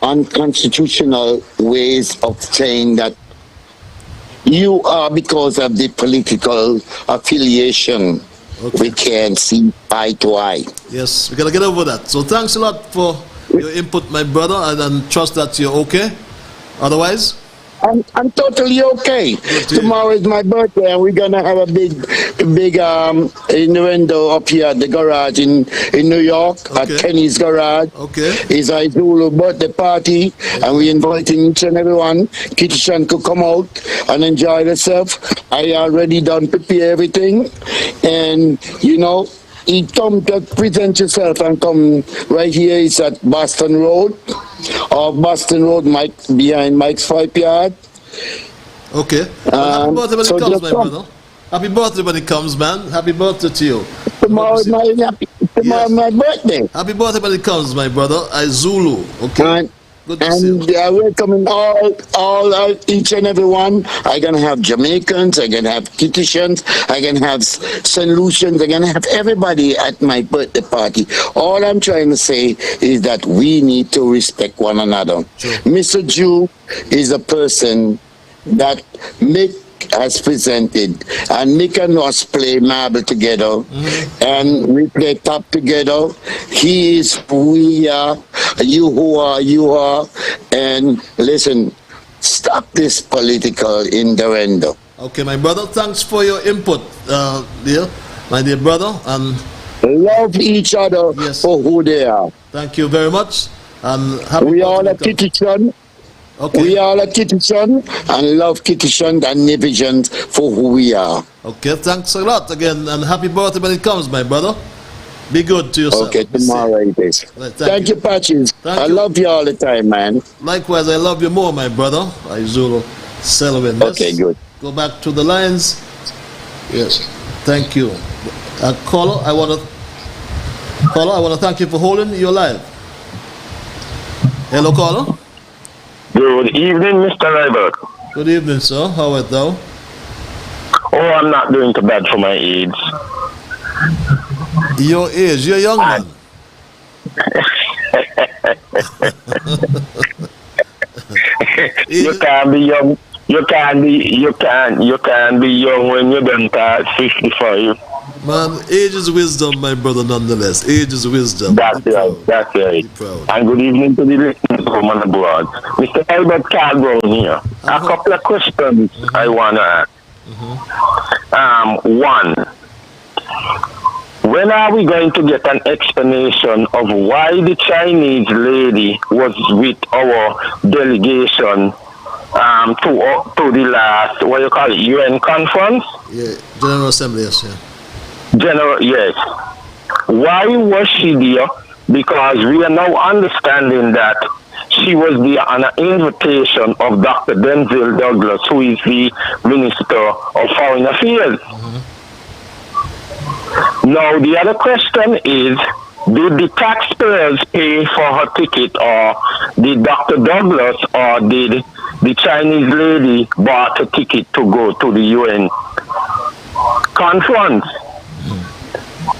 unconstitutional ways of saying that you are because of the political affiliation. Okay. We can't see eye to eye. Yes, we gotta get over that. So thanks a lot for your input, my brother, and trust that you're okay. Otherwise, I'm totally okay. Tomorrow is my birthday, and we're gonna have a big innuendo up here at the garage in New York, at Kenny's garage. Okay. It's a Zulu birthday party, and we're inviting each and everyone. Kitchen could come out and enjoy themselves. I already done prepare everything, and you know. You come to present yourself and come right here. It's at Boston Road, Mike, behind Mike's 5 yard. Okay. Happy birthday when it comes, my brother. Happy birthday when it comes, man. Happy birthday to you. Tomorrow is my birthday. Happy birthday when it comes, my brother. I Zulu. Okay. And welcoming each and every one. I'm gonna have Jamaicans, I'm gonna have Kitishans, I'm gonna have St. Lucians, I'm gonna have everybody at my birthday party. All I'm trying to say is that we need to respect one another. Sure. Mr. Jew is a person that has presented, and Mick and us play marble together, and we play top together. He is who we are, you who are, you are, and listen, stop this political innuendo. Okay, my brother, thanks for your input, my dear brother, and love each other for who they are. Thank you very much, and happy we all a Kitchen. Okay. We are a Kitchen and love Kitchen and Nevis for who we are. Okay, thanks a lot again, and happy birthday when it comes, my brother. Be good to yourself. Okay, tomorrow it is. Right, thank you, Patches. I love you all the time, man. Likewise, I love you more, my brother. Zulu Selwyn. Okay, good. Go back to the lines. Yes, thank you. Caller, I want to thank you for holding your line. Hello, caller. Good evening, Mr. Liburd. Good evening, sir. How art thou? Oh, I'm not doing too bad for my age. Your age? You're a young man. You can't be young. You can't be young when you're done past 55. Man, age is wisdom, my brother, nonetheless. Age is wisdom. That's right. That's right. And good evening to the listeners from on the board. Mr. Albert Caldwell here. A couple of questions I want to ask. One, when are we going to get an explanation of why the Chinese lady was with our delegation to the last, what you call it, UN conference? Yeah, General Assembly, yes, yeah. Yes. Why was she there? Because we are now understanding that she was there on an invitation of Dr. Denzel Douglas, who is the Minister of Foreign Affairs. Now, the other question is, did the taxpayers pay for her ticket, or did Dr. Douglas or did the Chinese lady bought a ticket to go to the UN conference?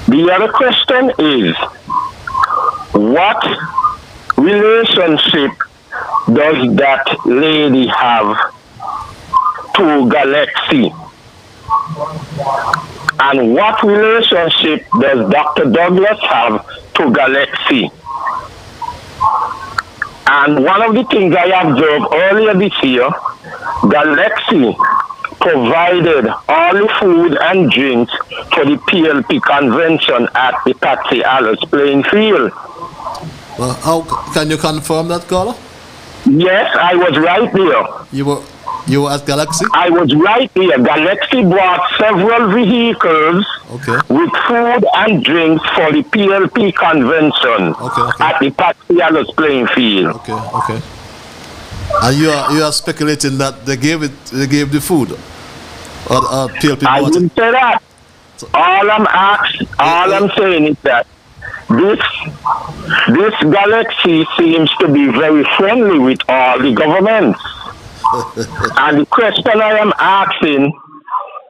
The other question is, what relationship does that lady have to Galaxy? And what relationship does Dr. Douglas have to Galaxy? And one of the things I observed earlier this year, Galaxy provided all the food and drinks for the PLP convention at the Patsy Alice playing field. Well, how can you confirm that, caller? Yes, I was right there. You were at Galaxy? I was right there. Galaxy brought several vehicles with food and drinks for the PLP convention at the Patsy Alice playing field. Okay. And you are speculating that they gave the food, or PLP? I didn't say that. So, all I'm saying is that this Galaxy seems to be very friendly with all the governments. And the question I am asking,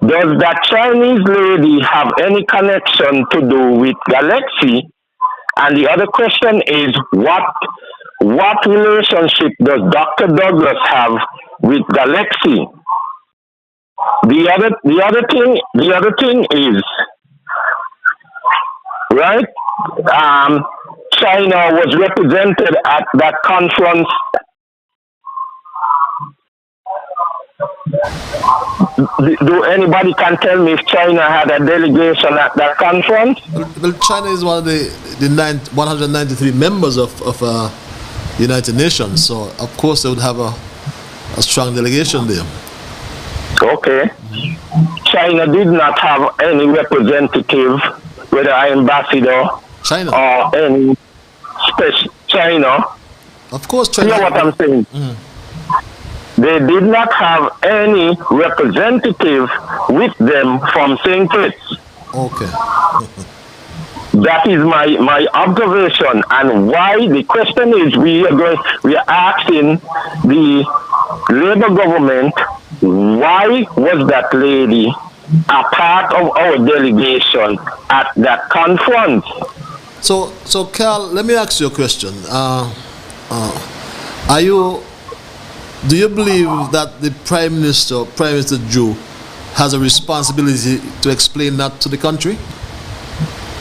does that Chinese lady have any connection to do with Galaxy? And the other question is, what relationship does Dr. Douglas have with Galaxy? The other thing is, right? China was represented at that conference. Do anybody can tell me if China had a delegation at that conference? Well, China is one of the 193 members of the United Nations, so of course they would have a strong delegation there. Okay. China did not have any representative, whether an ambassador or any special China. Of course, China. You know what I'm saying? They did not have any representative with them from St. Kitts. Okay. That is my observation, and why the question is we are asking the Labour government, why was that lady a part of our delegation at that conference? So Carl, let me ask you a question. Do you believe that the Prime Minister Jew, has a responsibility to explain that to the country?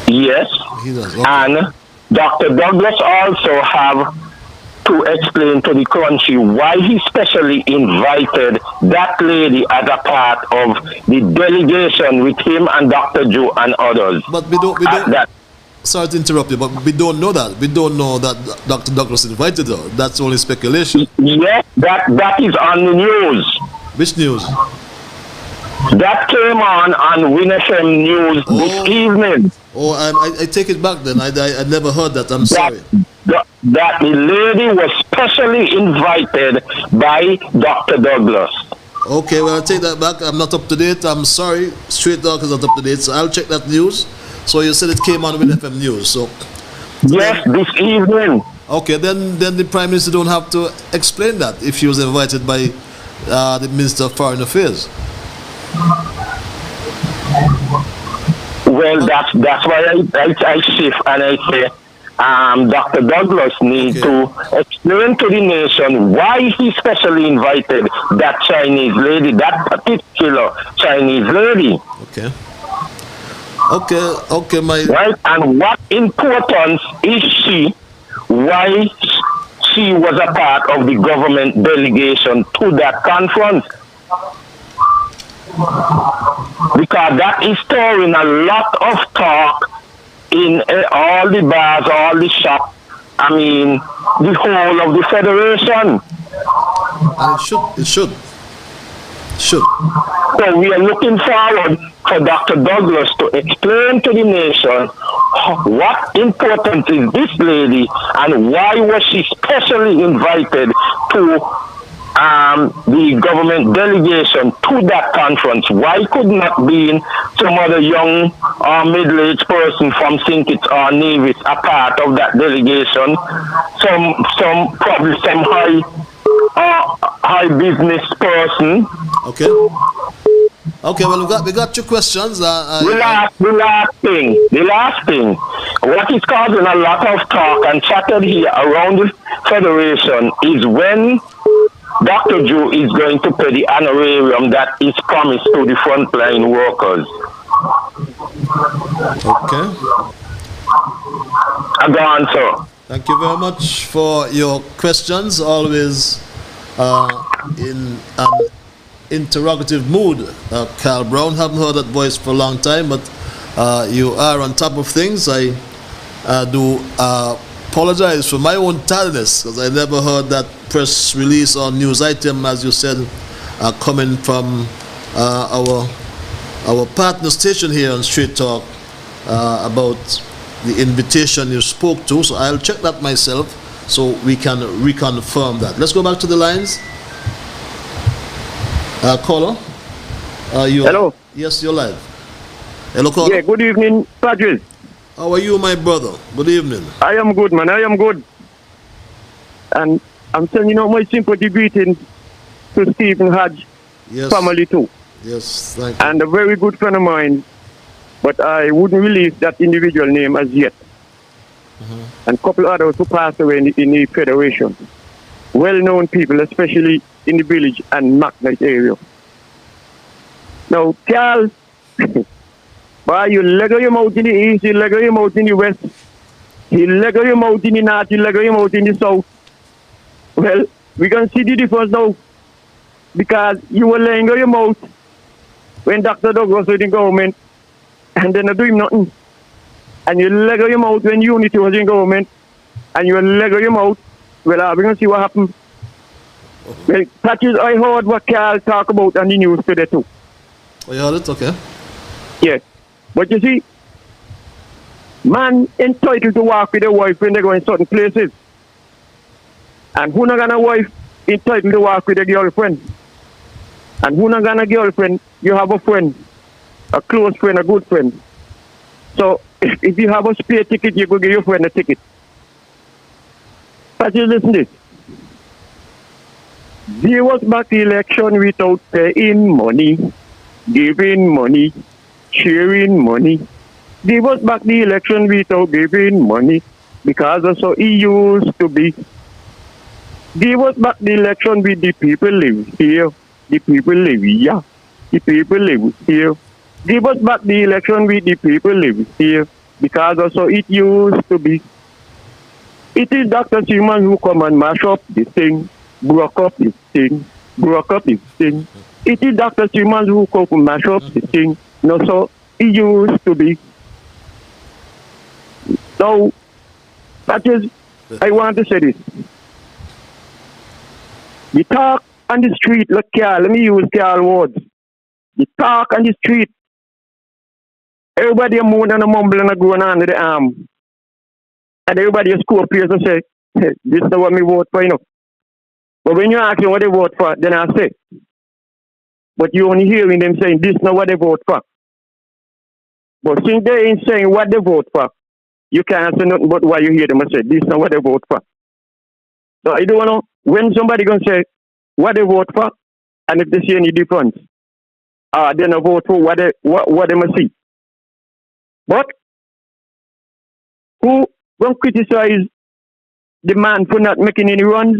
Yes. He does. Okay. And Dr. Douglas also have to explain to the country why he specially invited that lady as a part of the delegation with him and Dr. Jew and others. But we don't sorry to interrupt you, but we don't know that. We don't know that Dr. Douglas invited her. That's only speculation. Yes, that is on the news. Which news? That came on Win FM News this evening. Oh, I take it back then. I never heard that. I'm sorry. That the lady was specially invited by Dr. Douglas. Okay, well, I'll take that back. I'm not up to date. I'm sorry. Straight Talk is not up to date. So I'll check that news. So you said it came on with FM News. So yes, this evening. Okay, then the Prime Minister don't have to explain that if he was invited by the Minister of Foreign Affairs. Well, that's why I shift and I say Dr. Douglas needs to explain to the nation why he specially invited that Chinese lady, that particular Chinese lady. Okay, right, and what importance is she? Why she was a part of the government delegation to that conference? Because that is stirring a lot of talk in all the bars, all the shops. I mean, the whole of the federation. And it should. So we are looking forward for Dr. Douglas to explain to the nation what importance is this lady and why was she specially invited to the government delegation to that conference. Why could not be some other young or middle-aged person from St. Kitts or Nevis a part of that delegation? Probably some high business person. Okay, well, we got two questions. The last thing, what is causing a lot of talk and chatter here around the Federation is when Dr. Jew is going to pay the honorarium that is promised to the frontline workers. Okay. Go on, sir. Thank you very much for your questions. Always in an interrogative mood. Carl Brown, haven't heard that voice for a long time, but you are on top of things. I do apologize for my own tardiness, because I never heard that press release or news item, as you said, coming from our partner station here on Straight Talk about the invitation you spoke to. So I'll check that myself so we can reconfirm that. Let's go back to the lines. Caller, hello. Yes, you're live. Hello, caller. Yeah, good evening, Patrice. How are you, my brother? Good evening. I am good, man. I am good. And I'm sending out my sympathy greeting to Stephen Hodge family too. Yes, thank you. And a very good friend of mine, but I wouldn't release that individual name as yet. And a couple others who passed away in the Federation. Well-known people, especially in the village and Macknight area. Now, Carl, why you leg your mouth in the east, you leg your mouth in the west, you leg your mouth in the north, you leg your mouth in the south. Well, we can see the difference now, because you were laying your mouth when Dr. Douglas was in government, and they're not doing nothing. And you leg your mouth when Unity was in government, and you leg your mouth. Well, we're going to see what happens. Well, that is, I heard what Carl talk about on the news today too. Oh, you heard it? Okay. Yes. But you see, man entitled to walk with their wife when they go in certain places. And who not gonna wife entitled to walk with a girlfriend? And who not gonna girlfriend, you have a friend, a close friend, a good friend. So if you have a spare ticket, you go give your friend a ticket. But you listen to this. There was back the election without paying money, giving money, sharing money. There was back the election without giving money, because that's how it used to be. There was back the election with the people live here, the people live here, the people live here. Give us back the election with the people live here, because that's how it used to be. It is Dr. Seaman who come and mash up this thing, broke up this thing, broke up this thing. It is Dr. Seaman who come and mash up this thing. No, so it used to be. So, that is, I want to say this. The talk on the street, look, Carl, let me use Carl words. The talk on the street, everybody moan and a mumble and a going under the arm. And everybody score players and say, hey, this is what me vote for, you know. But when you ask them what they vote for, then I say. But you only hearing them saying, this is not what they vote for. But since they ain't saying what they vote for, you can't say nothing but what you hear them say, this is not what they vote for. So I don't know when somebody gonna say what they vote for, and if they see any difference, then I vote for what they must see. But who gonna criticize the man for not making any runs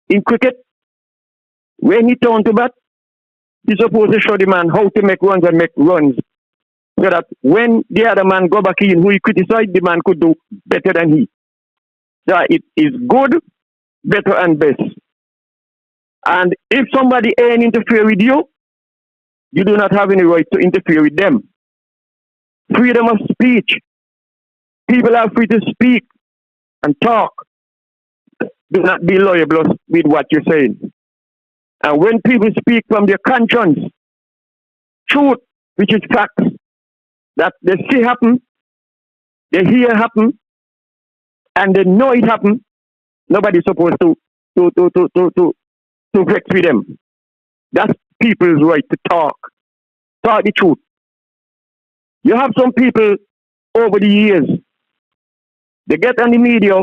in cricket? When he turned to bat, he's supposed to show the man how to make runs and make runs, so that when the other man go back in, who he criticized, the man could do better than he. So it is good, better, and best. And if somebody ain't interfere with you, you do not have any right to interfere with them. Freedom of speech. People are free to speak and talk. Do not be liable with what you're saying. And when people speak from their conscience, truth, which is facts, that they see happen, they hear happen, and they know it happen, nobody's supposed to vex with them. That's people's right to talk. Talk the truth. You have some people over the years, they get on the media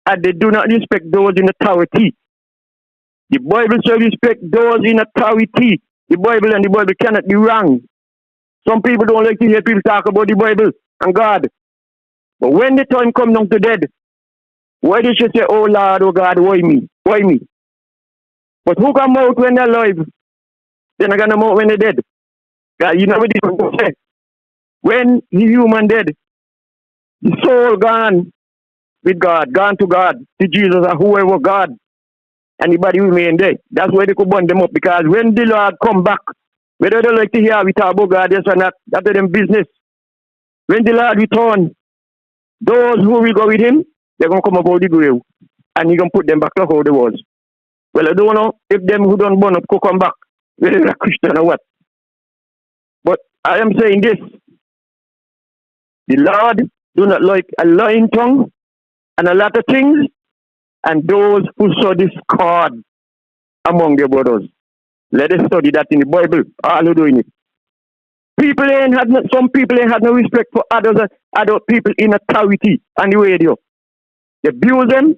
and they do not respect those in authority. The Bible says respect those in authority. The Bible and the Bible cannot be wrong. Some people don't like to hear people talk about the Bible and God. But when the time comes down to dead, why did you say, oh Lord, oh God, why me? Why me? But who come out when they're alive? They're not going to come out when they're dead. God, you know what they say? When the human dead, the soul gone, with God, gone to God, to Jesus or whoever God, anybody remain there. That's where they could burn them up, because when the Lord come back, whether they like to hear we talk about God, yes or not, that's them business. When the Lord return, those who will go with him, they're going to come up out the grave, and he's going to put them back to how they was. Well, I don't know if them who don't burn up could come back, whether they're a Christian or what. But I am saying this, the Lord do not like a lying tongue and a lot of things, and those who sow discord among their brothers. Let us study that in the Bible, all who doing it. Some people ain't had no respect for others, other people in authority on the radio. They abuse them,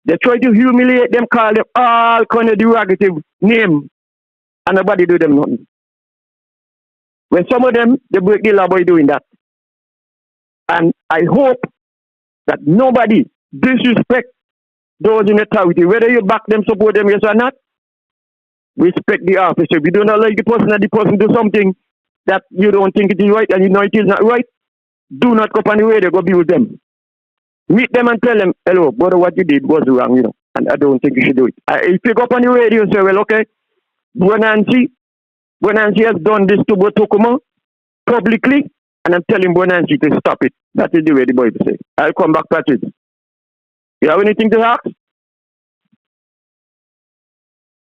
they try to humiliate them, call them all kind of derogative name, and nobody do them nothing. When some of them, they break the law by doing that. And I hope that nobody disrespect those in authority, whether you back them, support them, yes or not. Respect the officer. If you do not like the person and the person do something that you don't think it is right and you know it is not right, do not go on the radio, go be with them. Meet them and tell them, hello, brother, what you did was wrong, and I don't think you should do it. If you go up on the radio and say, well, okay, Bonanzi has done this to Botokuma publicly, and I'm telling Bonanzi to stop it. That is the way the Bible says. I'll come back, Patrick. You have anything to ask?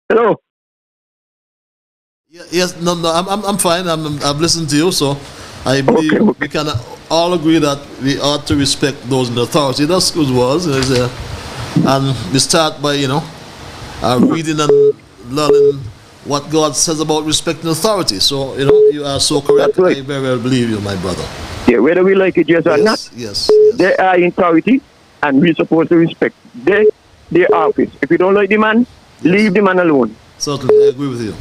Hello? Yes, no, I'm fine. I've listened to you, so I believe we can all agree that we ought to respect those in authority. That's good words. And we start by, reading and learning what God says about respecting authority. So, you are so correct. Right. I very well believe you, my brother. Yeah, whether we like it yes or not, yes. They are in authority, and we're supposed to respect their office. If you don't like the man, leave the man alone. Certainly, I agree with you.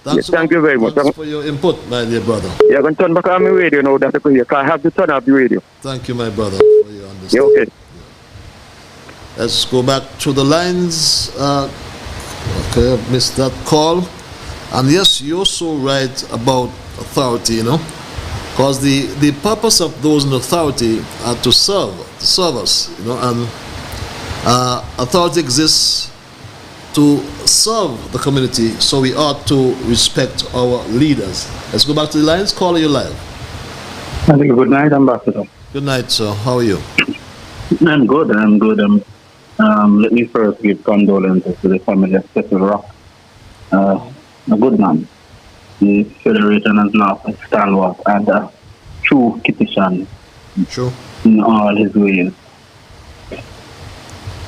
Thank you very much. Thanks for your input, my dear brother. Yeah, I'm going to turn back on my radio now. That's okay. I have to turn off the radio. Thank you, my brother, for your understanding. Yeah, okay. Let's go back to the lines. Okay, I missed that call. And yes, you're so right about authority, because the purpose of those in authority are to serve us, and authority exists to serve the community, so we ought to respect our leaders. Let's go back to the lines. Call you live. I think good night, Ambassador. Good night, sir. How are you? I'm good. Let me first give condolences to the family of Cecil Rock. A good man. The Federation has lost a stalwart and a true Kittishan in all his ways.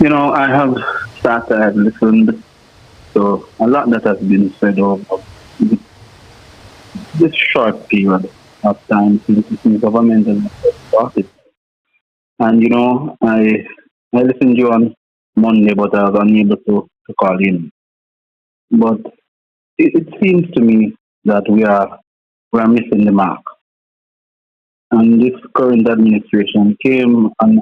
I have started listened to a lot that has been said over this short period of time since the government has started. And I listened to you on Monday, but I was unable to call in. But it seems to me that we are missing the mark. And this current administration came on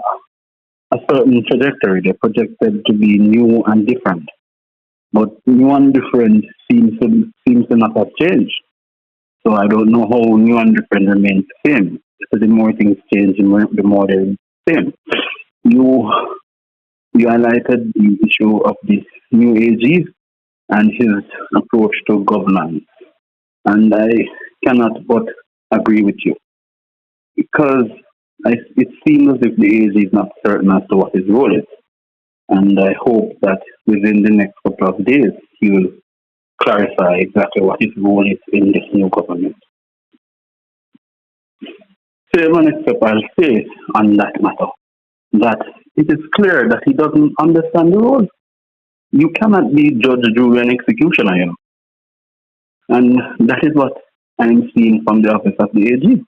a certain trajectory. They projected to be new and different. But new and different seems to not have changed. So I don't know how new and different remains the same. So the more things change, the more they're the same. You highlighted the issue of this new AG and his approach to governance. And I cannot but agree with you. Because it seems as if the AG is not certain as to what his role is. And I hope that within the next couple of days, he will clarify exactly what his role is in this new government. Same step I'll say on that matter, that it is clear that he doesn't understand the role. You cannot be judge, jury, and executioner, And that is what I'm seeing from the office of the AG.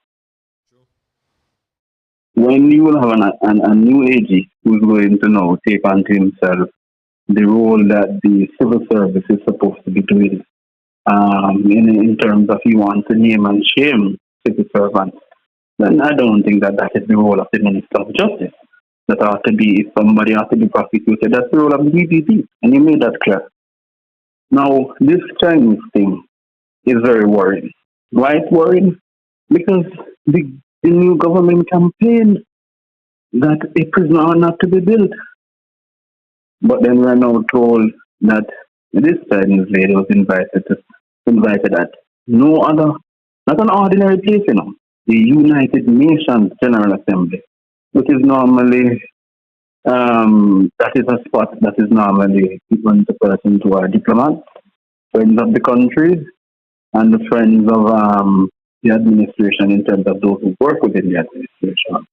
When you will have a new AG who is going to now take onto himself the role that the civil service is supposed to be doing, in terms of he wants to name and shame civil servants, then I don't think that is the role of the Minister of Justice. That ought to be, if somebody ought to be prosecuted, that's the role of the DPP, and you made that clear. Now, this Chinese thing is very worrying. Why it's worrying? Because the new government campaign that a prison ought not to be built. But then we're now told that this Chinese lady was invited at no other, not an ordinary place, the United Nations General Assembly, which is normally, that is a spot that is normally given to persons who are diplomats, friends of the countries, and the friends of the administration in terms of those who work within the administration.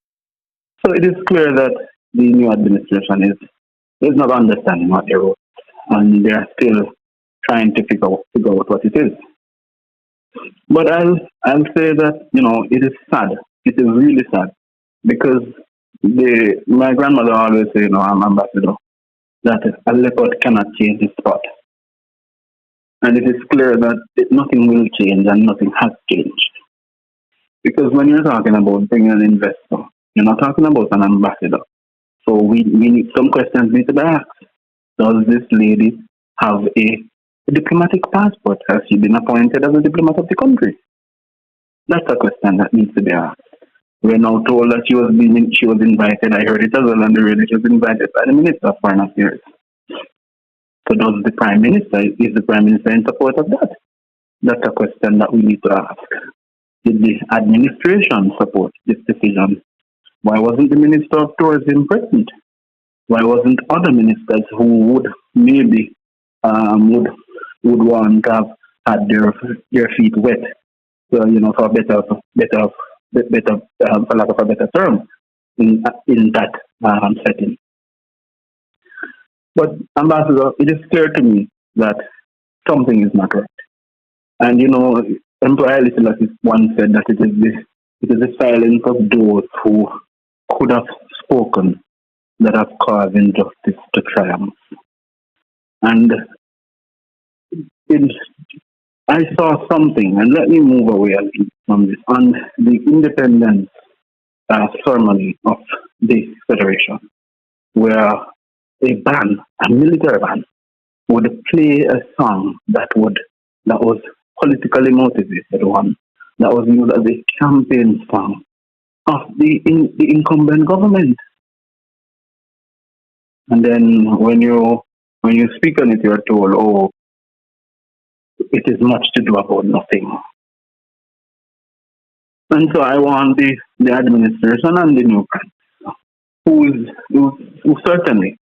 So it is clear that the new administration is not understanding what they wrote, and they are still trying to figure out what it is. But I'll say that it is sad. It is really sad because my grandmother always say, I'm ambassador, that a leopard cannot change his spot, and it is clear that nothing will change and nothing has changed. Because when you're talking about bringing an investor, you're not talking about an ambassador. So we need some questions need to be asked. Does this lady have a diplomatic passport? Has she been appointed as a diplomat of the country? That's a question that needs to be asked. We're now told that she was invited. I heard it as well on the radio. She was invited by the Minister of Foreign Affairs. So is the Prime Minister in support of that? That's a question that we need to ask. Did the administration support this decision? Why wasn't the Minister of Tourism present? Why wasn't other ministers who would maybe would want to have had their feet wet, for lack of a better term, in that setting? But Ambassador, it is clear to me that something is not right. And Emperor Haile Selassie once said that it is the silence of those who could have spoken that have caused injustice to triumph. And I saw something, and let me move away a little from this, on the independence ceremony of the Federation, where a military band, would play a song that was politically motivated one, that was used as a campaign song of the incumbent government. And then when you speak on it, you're told, it is much to do about nothing. And so I want the administration and the new prime, who certainly,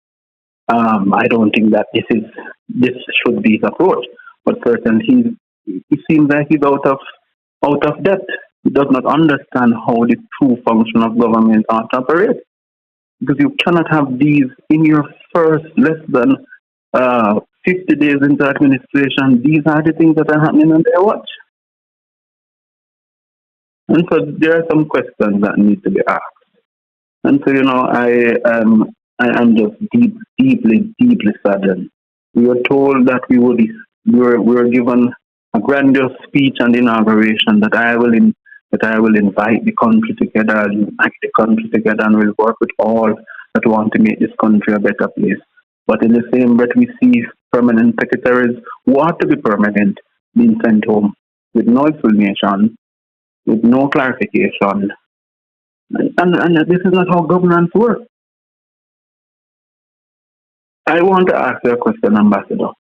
I don't think that this should be his approach, but certainly he seems like he's out of depth. He does not understand how the true function of government ought to operate. Because you cannot have these in your first less than 50 days into administration. These are the things that are happening on their watch. And so there are some questions that need to be asked. And so, I am just deeply saddened. We were told that we were given a grandiose speech on the inauguration that I will invite the country together and we'll work with all that want to make this country a better place. But in the same breath, we see permanent secretaries who ought to be permanent being sent home with no explanation, with no clarification. And this is not how governance works. I want to ask you a question, Ambassador.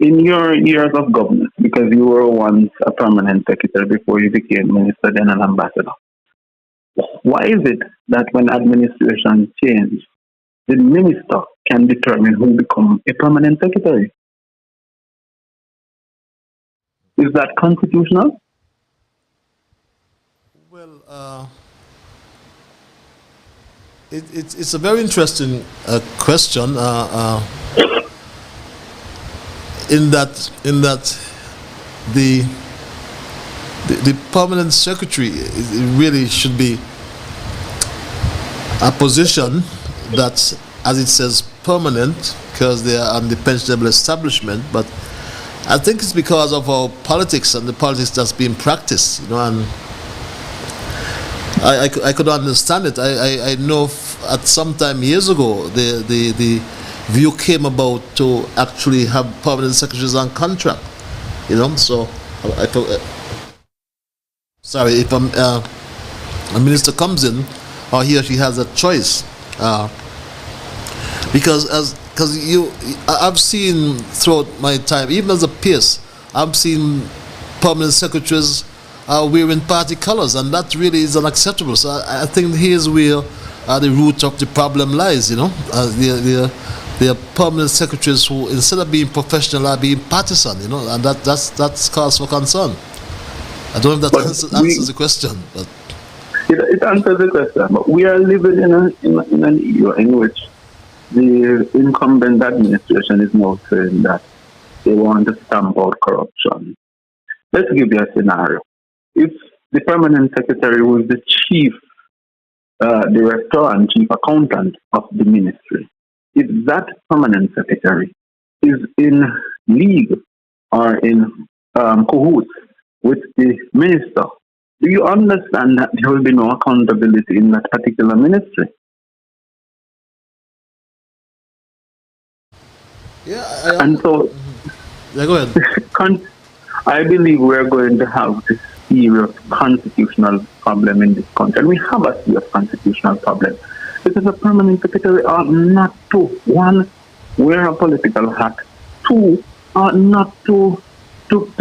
In your years of governance, because you were once a permanent secretary before you became minister, then an ambassador, why is it that when administration change, the minister can determine who becomes a permanent secretary? Is that constitutional? Well, it's a very interesting question. In that the permanent secretary, it really should be a position that, as it says, permanent, because they are on the pensionable establishment. But I think it's because of our politics and the politics that's being practiced, and I could understand it. I know at some time years ago the view came about to actually have permanent secretaries on contract, so sorry, if a minister comes in or he or she has a choice. Because I've seen throughout my time, even as a PS, I've seen permanent secretaries wearing party colors, and that really is unacceptable. So I think here's where the root of the problem lies. There are permanent secretaries who, instead of being professional, are being partisan. And that's cause for concern. I don't know if that answers the question, but it answers the question. But we are living in an era in which the incumbent administration is now saying that they want to stamp out corruption. Let's give you a scenario. If the permanent secretary, who is the chief director and chief accountant of the ministry, if that permanent secretary is in league or in cahoots with the minister, do you understand that there will be no accountability in that particular ministry? Yeah, and so, go ahead. I believe we're going to have this serious constitutional problem in this country. And we have a serious constitutional problem. Because a permanent secretary ought not to, one, wear a political hat, two, ought not to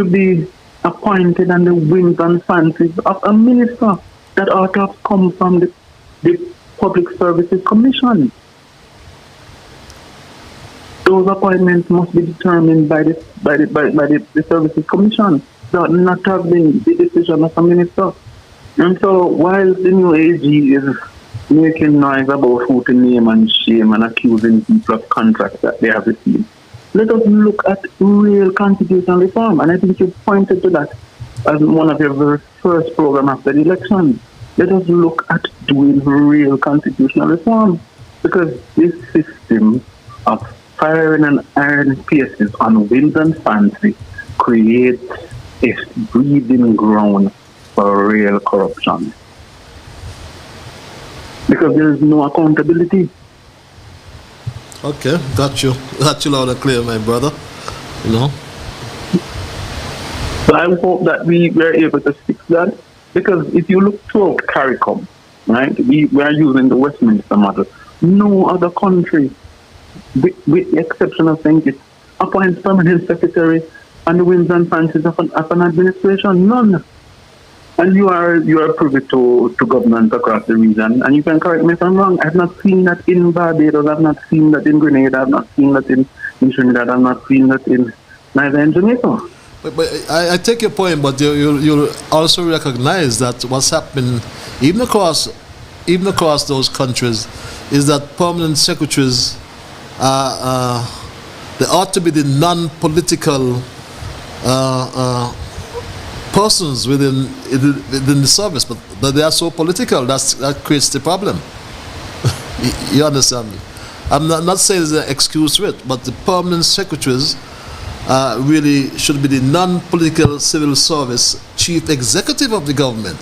be appointed on the whims and fancies of a minister that ought to have come from the Public Services Commission. Those appointments must be determined by the Services Commission. They ought not to have been the decision of a minister. And so while the new AG is making noise about who to name and shame and accusing people of contracts that they have received, let us look at real constitutional reform. And I think you pointed to that as one of your very first program after the election. Let us look at doing real constitutional reform, because this system of firing and iron PSs on whims and fancy creates a breeding ground for real corruption. Because there is no accountability. Okay, got you loud and clear, my brother. So I hope that we were able to fix that, because if you look throughout CARICOM, right, we are using the Westminster model. No other country, with the exception of St. Kitts, appoints permanent secretary and the whims and fancies of an administration. None. And you are privy to governments across the region, and you can correct me if I'm wrong. I've not seen that in Barbados, I've not seen that in Grenada, I've not seen that in Trinidad, I've not seen that neither in Jamaica. But I take your point, but you also recognize that what's happening even across those countries is that permanent secretaries they ought to be the non-political persons within the service, but they are so political. That creates the problem. You understand me? I'm not saying there's an excuse to it, but the permanent secretaries really should be the non-political civil service chief executive of the government.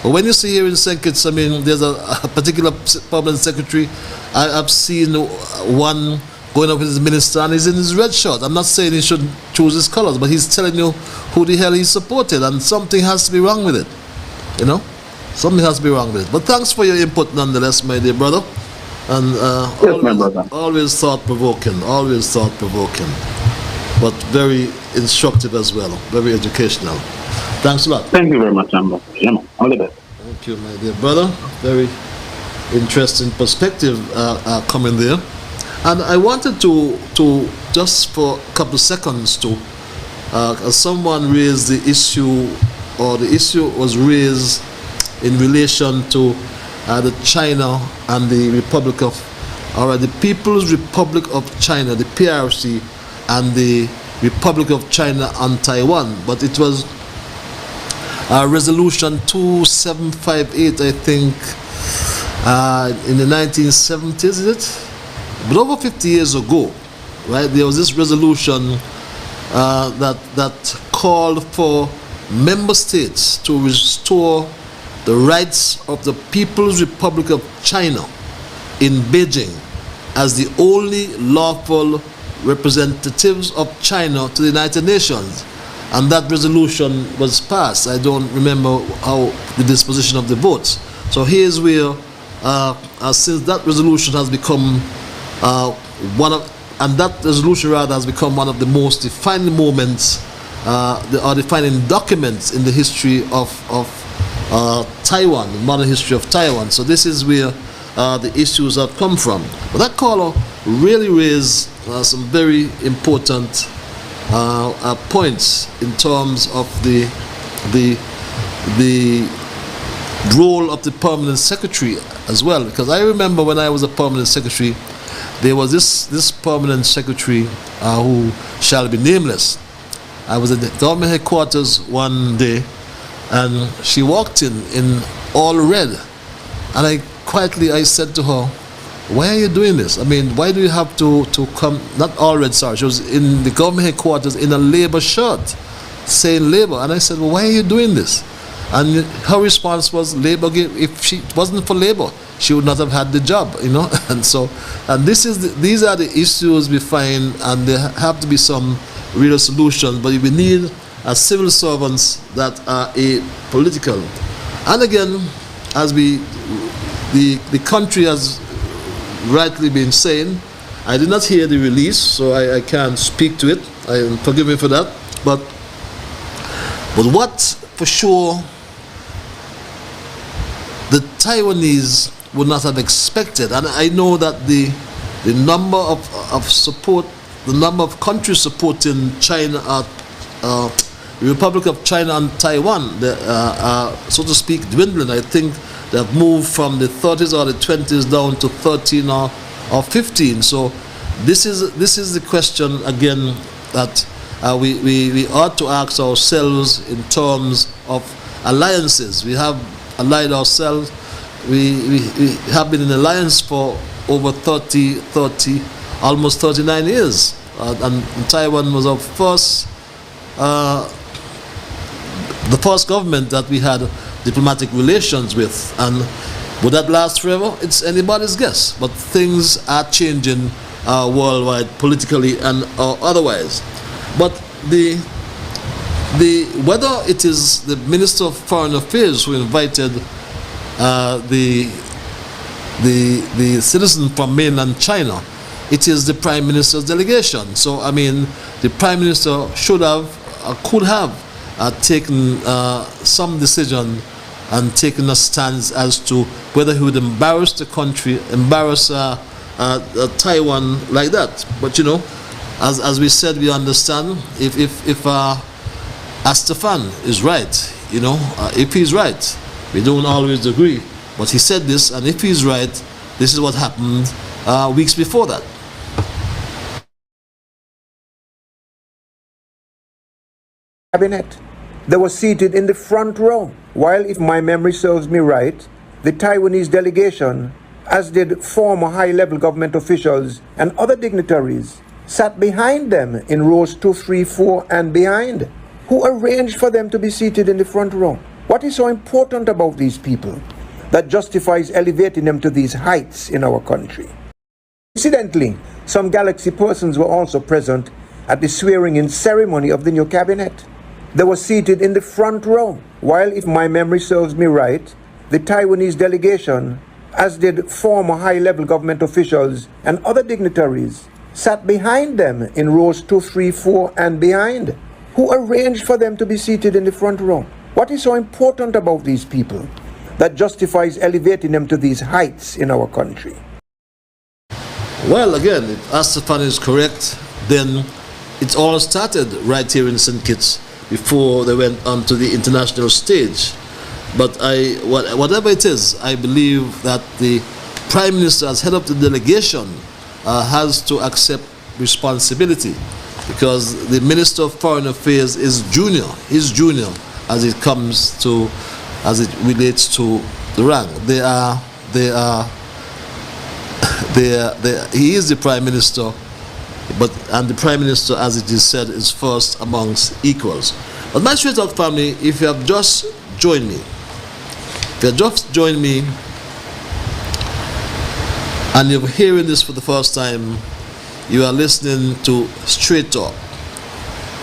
But when you see here in St. Kitts, I mean, there's a particular permanent secretary. I've seen one going up with his minister, and he's in his red shirt. I'm not saying he should choose his colors, but he's telling you who the hell he supported, and something has to be wrong with it. Something has to be wrong with it. But thanks for your input nonetheless, my dear brother. And yes, my brother. Always thought-provoking, but very instructive as well, very educational. Thanks a lot. Thank you very much, Amber. All the best. Thank you, my dear brother. Very interesting perspective coming there. And I wanted to just for a couple of seconds as someone raised the issue, or the issue was raised in relation to the China and the the People's Republic of China, the PRC, and the Republic of China and Taiwan. But it was Resolution 2758, I think, in the 1970s, is it? But over 50 years ago, right, there was this resolution that called for member states to restore the rights of the People's Republic of China in Beijing as the only lawful representatives of China to the United Nations. And that resolution was passed. I don't remember how the disposition of the votes. So here's where since that resolution has become that resolution rather has become one of the most defining moments, or defining documents in the history of Taiwan, the modern history of Taiwan. So this is where the issues have come from. But that caller really raised some very important points in terms of the role of the permanent secretary as well. Because I remember when I was a permanent secretary, there was this permanent secretary who shall be nameless. I was at the government headquarters one day, and she walked in all red, and I said to her, "Why are you doing this? I mean, why do you have to come?" Not all red, sorry. She was in the government headquarters in a Labour shirt, saying Labour, and I said, "Well, why are you doing this?" And her response was, "Labour gave. If she wasn't for Labour, she would not have had the job, you know." And so, these are the issues we find, and there have to be some real solutions. But we need civil servants that are apolitical. And again, as the country has rightly been saying, I did not hear the release, so I can't speak to it. Forgive me for that. But what for sure the Taiwanese would not have expected, and I know that the number of support, the number of countries supporting China, the Republic of China and Taiwan, are, so to speak, dwindling. I think they have moved from the 30s or the 20s down to 13 or 15. So this is the question again that we ought to ask ourselves in terms of alliances. We have allied ourselves. We have been in alliance for over 30, almost 39 years. And Taiwan was our the first government that we had diplomatic relations with. And would that last forever? It's anybody's guess. But things are changing worldwide, politically and otherwise. But whether it is the Minister of Foreign Affairs who invited the citizen from mainland China, it is the Prime Minister's delegation. So I mean, the Prime Minister should have, could have taken some decision and taken a stance as to whether he would embarrass the country, embarrass Taiwan like that. But you know, as we said, we understand if Astafan is right, you know, if he's right, we don't always agree, but he said this, and if he's right, this is what happened weeks before that. Cabinet. They were seated in the front row, while, if my memory serves me right, the Taiwanese delegation, as did former high-level government officials and other dignitaries, sat behind them in rows 2, 3, 4, and behind. Who arranged for them to be seated in the front row? What is so important about these people that justifies elevating them to these heights in our country? Incidentally, some Galaxy persons were also present at the swearing-in ceremony of the new cabinet. They were seated in the front row, while, if my memory serves me right, the Taiwanese delegation, as did former high-level government officials and other dignitaries, sat behind them in rows 2, 3, 4, and behind. Who arranged for them to be seated in the front row? What is so important about these people that justifies elevating them to these heights in our country? Well, again, if Astafan is correct, then it all started right here in St. Kitts before they went onto the international stage. But whatever it is, I believe that the Prime Minister, as head of the delegation, has to accept responsibility, because the Minister of Foreign Affairs is junior. He's junior as it relates to the rank. He is the Prime Minister, and the Prime Minister, as it is said, is first amongst equals. But my Straight Talk family, if you have just joined me, and you're hearing this for the first time, you are listening to Straight Talk.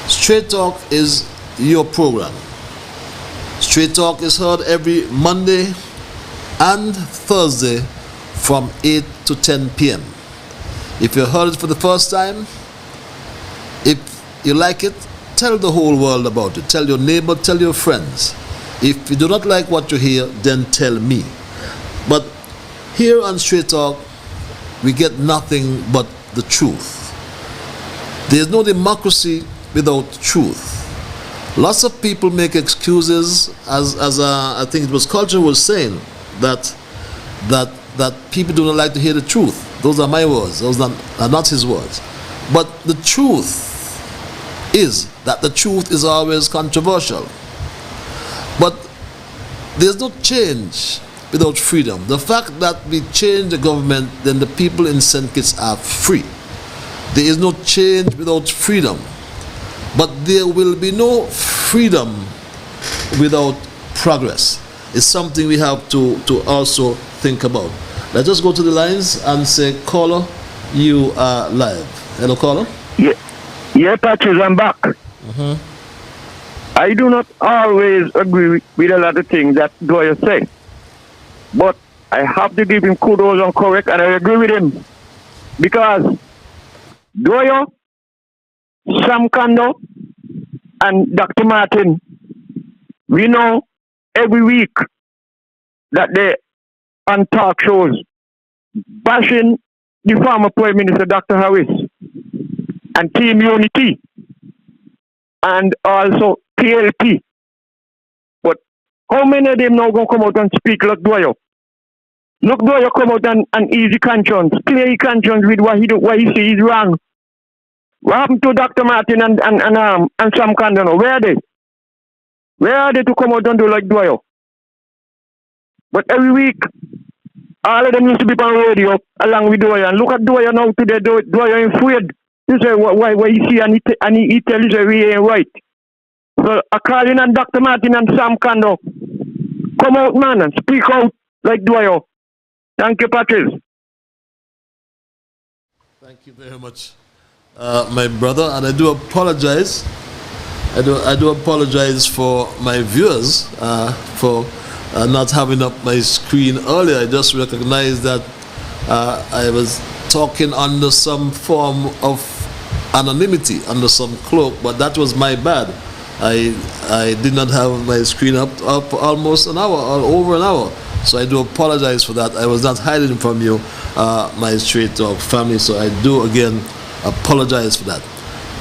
Straight Talk is your program. Straight Talk is heard every Monday and Thursday from 8 to 10 p.m. If you heard it for the first time, if you like it, tell the whole world about it. Tell your neighbor, tell your friends. If you do not like what you hear, then tell me. But here on Straight Talk, we get nothing but the truth. There is no democracy without truth. Lots of people make excuses, as I think it was Culture was saying, that people do not like to hear the truth. Those are my words. Those are not his words. But the truth is that the truth is always controversial. But there's no change without freedom. The fact that we change the government, then the people in St. Kitts are free. There is no change without freedom. But there will be no freedom without progress. It's something we have to also think about. Let's just go to the lines and say, caller, you are live. Hello, caller? Yeah, Patrick, I'm back. I do not always agree with a lot of things that Doyle said. But I have to give him kudos on correct, and I agree with him. Because Doyle, Sam Kando, and Dr. Martin, we know every week that they on talk shows bashing the former Prime Minister Dr. Harris and Team Unity and also PLP. But how many of them now going to come out and speak like Doyle? Look, Doyle come out and easy conscience, clear his conscience with what he sees wrong. What happened to Dr. Martin and Sam Kandano? Where are they? Where are they to come out and do like Doyle? But every week, all of them used to be on radio along with Doyle. And look at Doyle now today. Doyle ain't afraid to say what he see and he tell you that he ain't right. So I call in on Dr. Martin and Sam Kando. Come out, man, and speak out like Doyle. Thank you, Patrice. Thank you very much, my brother, and I do apologize. I do apologize for my viewers for not having up my screen earlier. I just recognized that I was talking under some form of anonymity, under some cloak, but that was my bad. I did not have my screen up almost an hour, or over an hour. So I do apologize for that. I was not hiding from you, my Straight Talk family. So I do again apologize for that.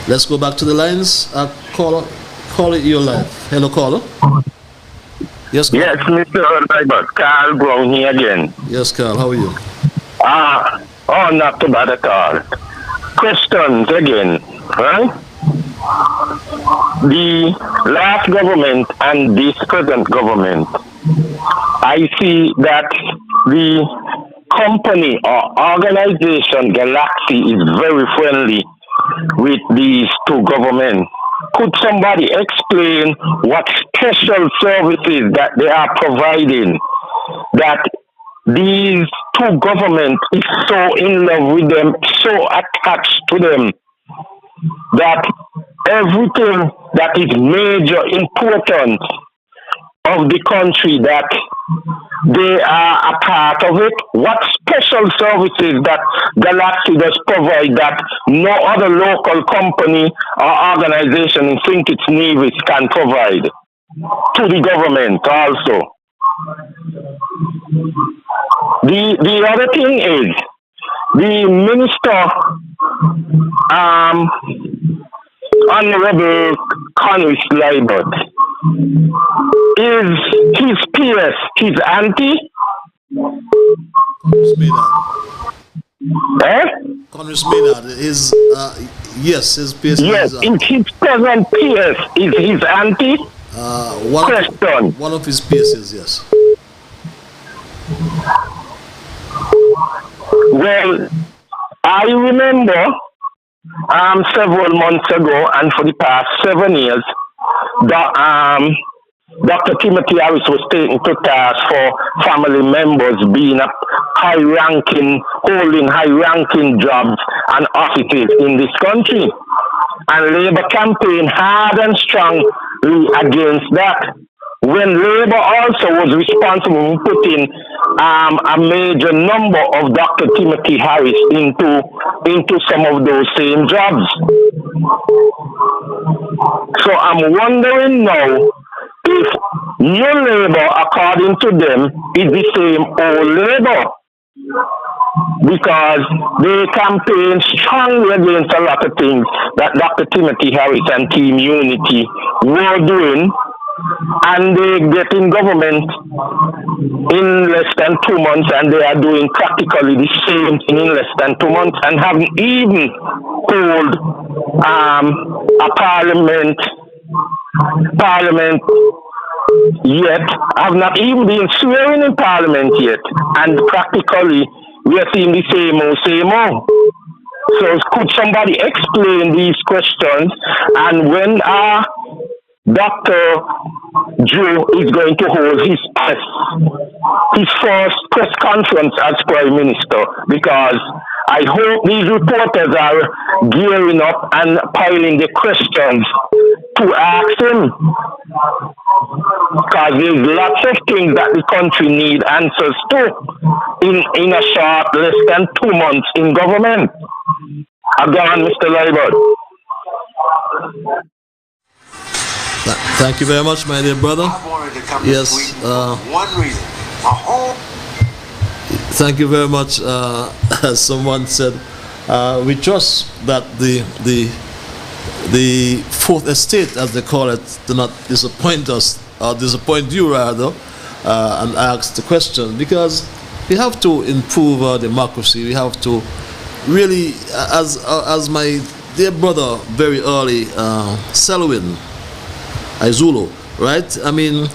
Let's go back to the lines. Caller, you're live. Hello, caller. Yes, caller. Yes, Mr. Liburd. Carl Brown here again. Yes, Carl. How are you? Not too bad at all. Questions again, right? The last government and this present government, I see that the company or organization Galaxy is very friendly with these two governments. Could somebody explain what special services that they are providing that these two governments is so in love with them, so attached to them, that everything that is major important of the country, that they are a part of it? What special services that Galaxy does provide that no other local company or organization in St. Kitts Nevis can provide to the government also? The other thing is, the minister, Honorable Condolences Liburd, is his PS, his auntie? Condolences Maynard. Condolences Maynard is, yes, his PS. Yes, his present PS is his auntie? One of his PSs, yes. Well, I remember several months ago, and for the past 7 years, Dr. Timothy Harris was taken to task for family members being holding high-ranking jobs and offices in this country. And Labour campaigned hard and strongly against that. When Labour also was responsible for putting a major number of Dr. Timothy Harris into some of those same jobs. So I'm wondering now if new labor, according to them, is the same old labor, because they campaign strongly against a lot of things that Dr. Timothy Harris and Team Unity were doing, and they get in government in less than 2 months, and they are doing practically the same thing in less than 2 months, and haven't even called a parliament yet, have not even been swearing in parliament yet, and practically we are seeing the same old. So could somebody explain these questions, and when Dr. Joe is going to hold his first press conference as Prime Minister, because I hope these reporters are gearing up and piling the questions to ask him, because there's lots of things that the country need answers to in a short less than 2 months in government. Again, Mr. Liburd. Thank you very much, my dear brother. Yes. One reason. Thank you very much. As someone said, we trust that the fourth estate, as they call it, do not disappoint us, or disappoint you rather, and ask the question, because we have to improve our democracy. We have to really, as my dear brother very early, Selwyn Izulu, right? I mean,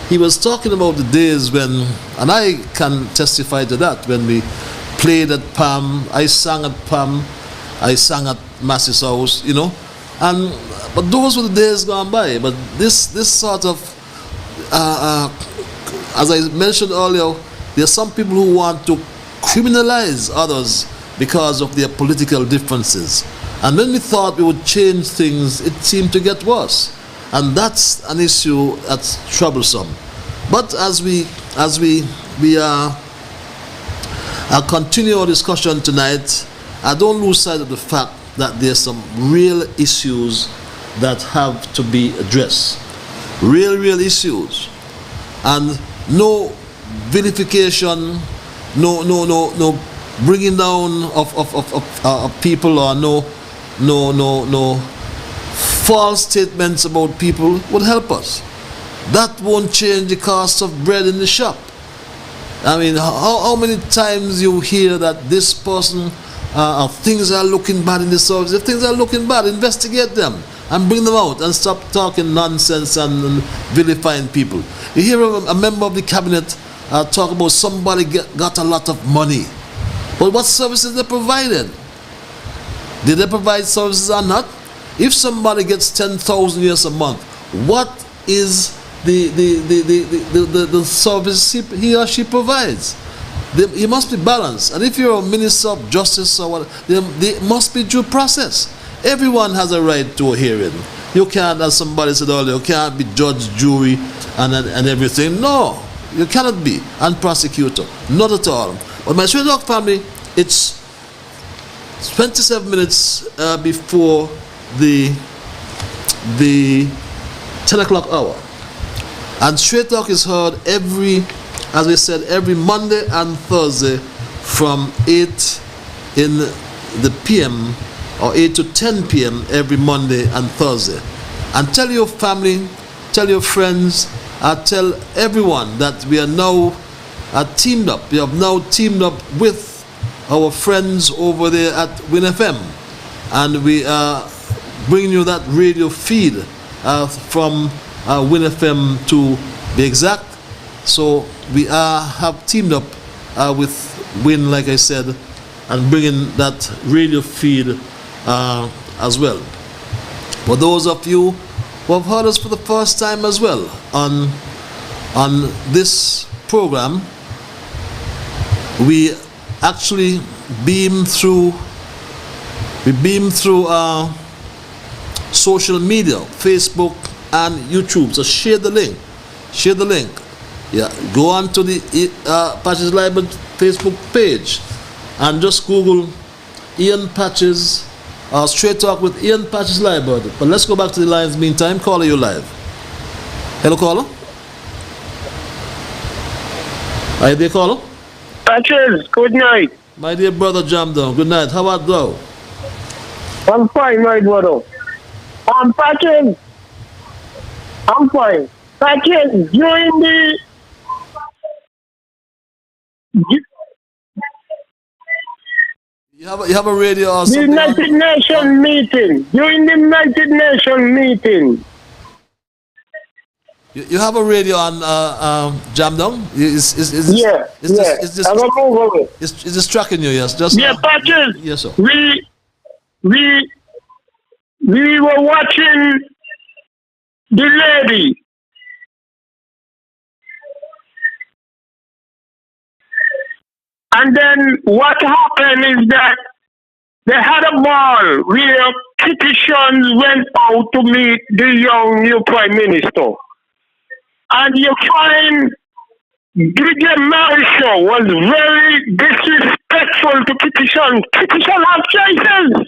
he was talking about the days when, and I can testify to that, when we played at PAM, I sang at PAM, I sang at Massey's house, you know, but those were the days gone by. But this sort of, as I mentioned earlier, there are some people who want to criminalize others because of their political differences. And when we thought we would change things, it seemed to get worse. And that's an issue that's troublesome. But as we continue our discussion tonight, I don't lose sight of the fact that there's some real issues that have to be addressed. Real issues. And no vilification, no bringing down of people, or no false statements about people would help us. That won't change the cost of bread in the shop. I mean, how many times you hear that this person, things are looking bad in the service? If things are looking bad, investigate them and bring them out, and stop talking nonsense and vilifying people. You hear a member of the cabinet talk about somebody got a lot of money. But what services they provided? Did they provide services or not? If somebody gets 10,000 US a month, what is the service he or she provides? He must be balanced. And if you're a minister of justice or what, there must be due process. Everyone has a right to a hearing. You can't, as somebody said earlier, you can't be judge, jury, and everything. No, you cannot be, and prosecutor. Not at all. But my Straight Talk family, it's 27 minutes before the 10 o'clock hour. And Straight Talk is heard as we said, every Monday and Thursday from 8 in the PM, or 8 to 10 p.m. every Monday and Thursday. And tell your family, tell your friends, tell everyone that we are now teamed up. We have now teamed up with our friends over there at WinFM. And we are bringing you that radio feed from WinFM to be exact. So we have teamed up with Win, like I said, and bringing that radio feed as well. For those of you who have heard us for the first time as well on this program, we actually beam through social media, Facebook and YouTube. So share the link. Yeah, go on to the Patches Liburd Facebook page and just Google Ian Patches, Straight Talk with Ian Patches Liburd. But let's go back to the lines meantime. Caller, you live. Hello, caller. Are you there, caller? Patches, good night. My dear brother Jamdo, good night. How art thou? I'm fine, my brother. Patches, I'm fine. Patches, during the You have a radio or the something United on? Nations meeting. During the United Nations meeting. You have a radio on Jamdong? Is this tracking you? Yes, just Patches. Yes, sir. We were watching the lady. And then what happened is that they had a ball where petitions went out to meet the young new Prime Minister. And you find DJ Marisha was very disrespectful to petition. Petition have choices.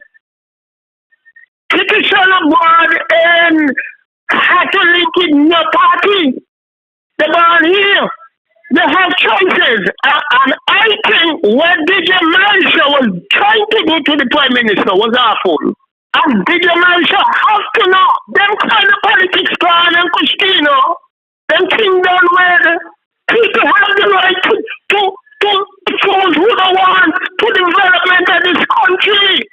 Petition aboard and Catholic in no party. The ball here. They have choices, and I think what DJ Marisha was trying to do to the Prime Minister was awful. And DJ Marisha have to know them kind of politics plan and Christina, them thing done where people have the right to choose who they want to development of this country.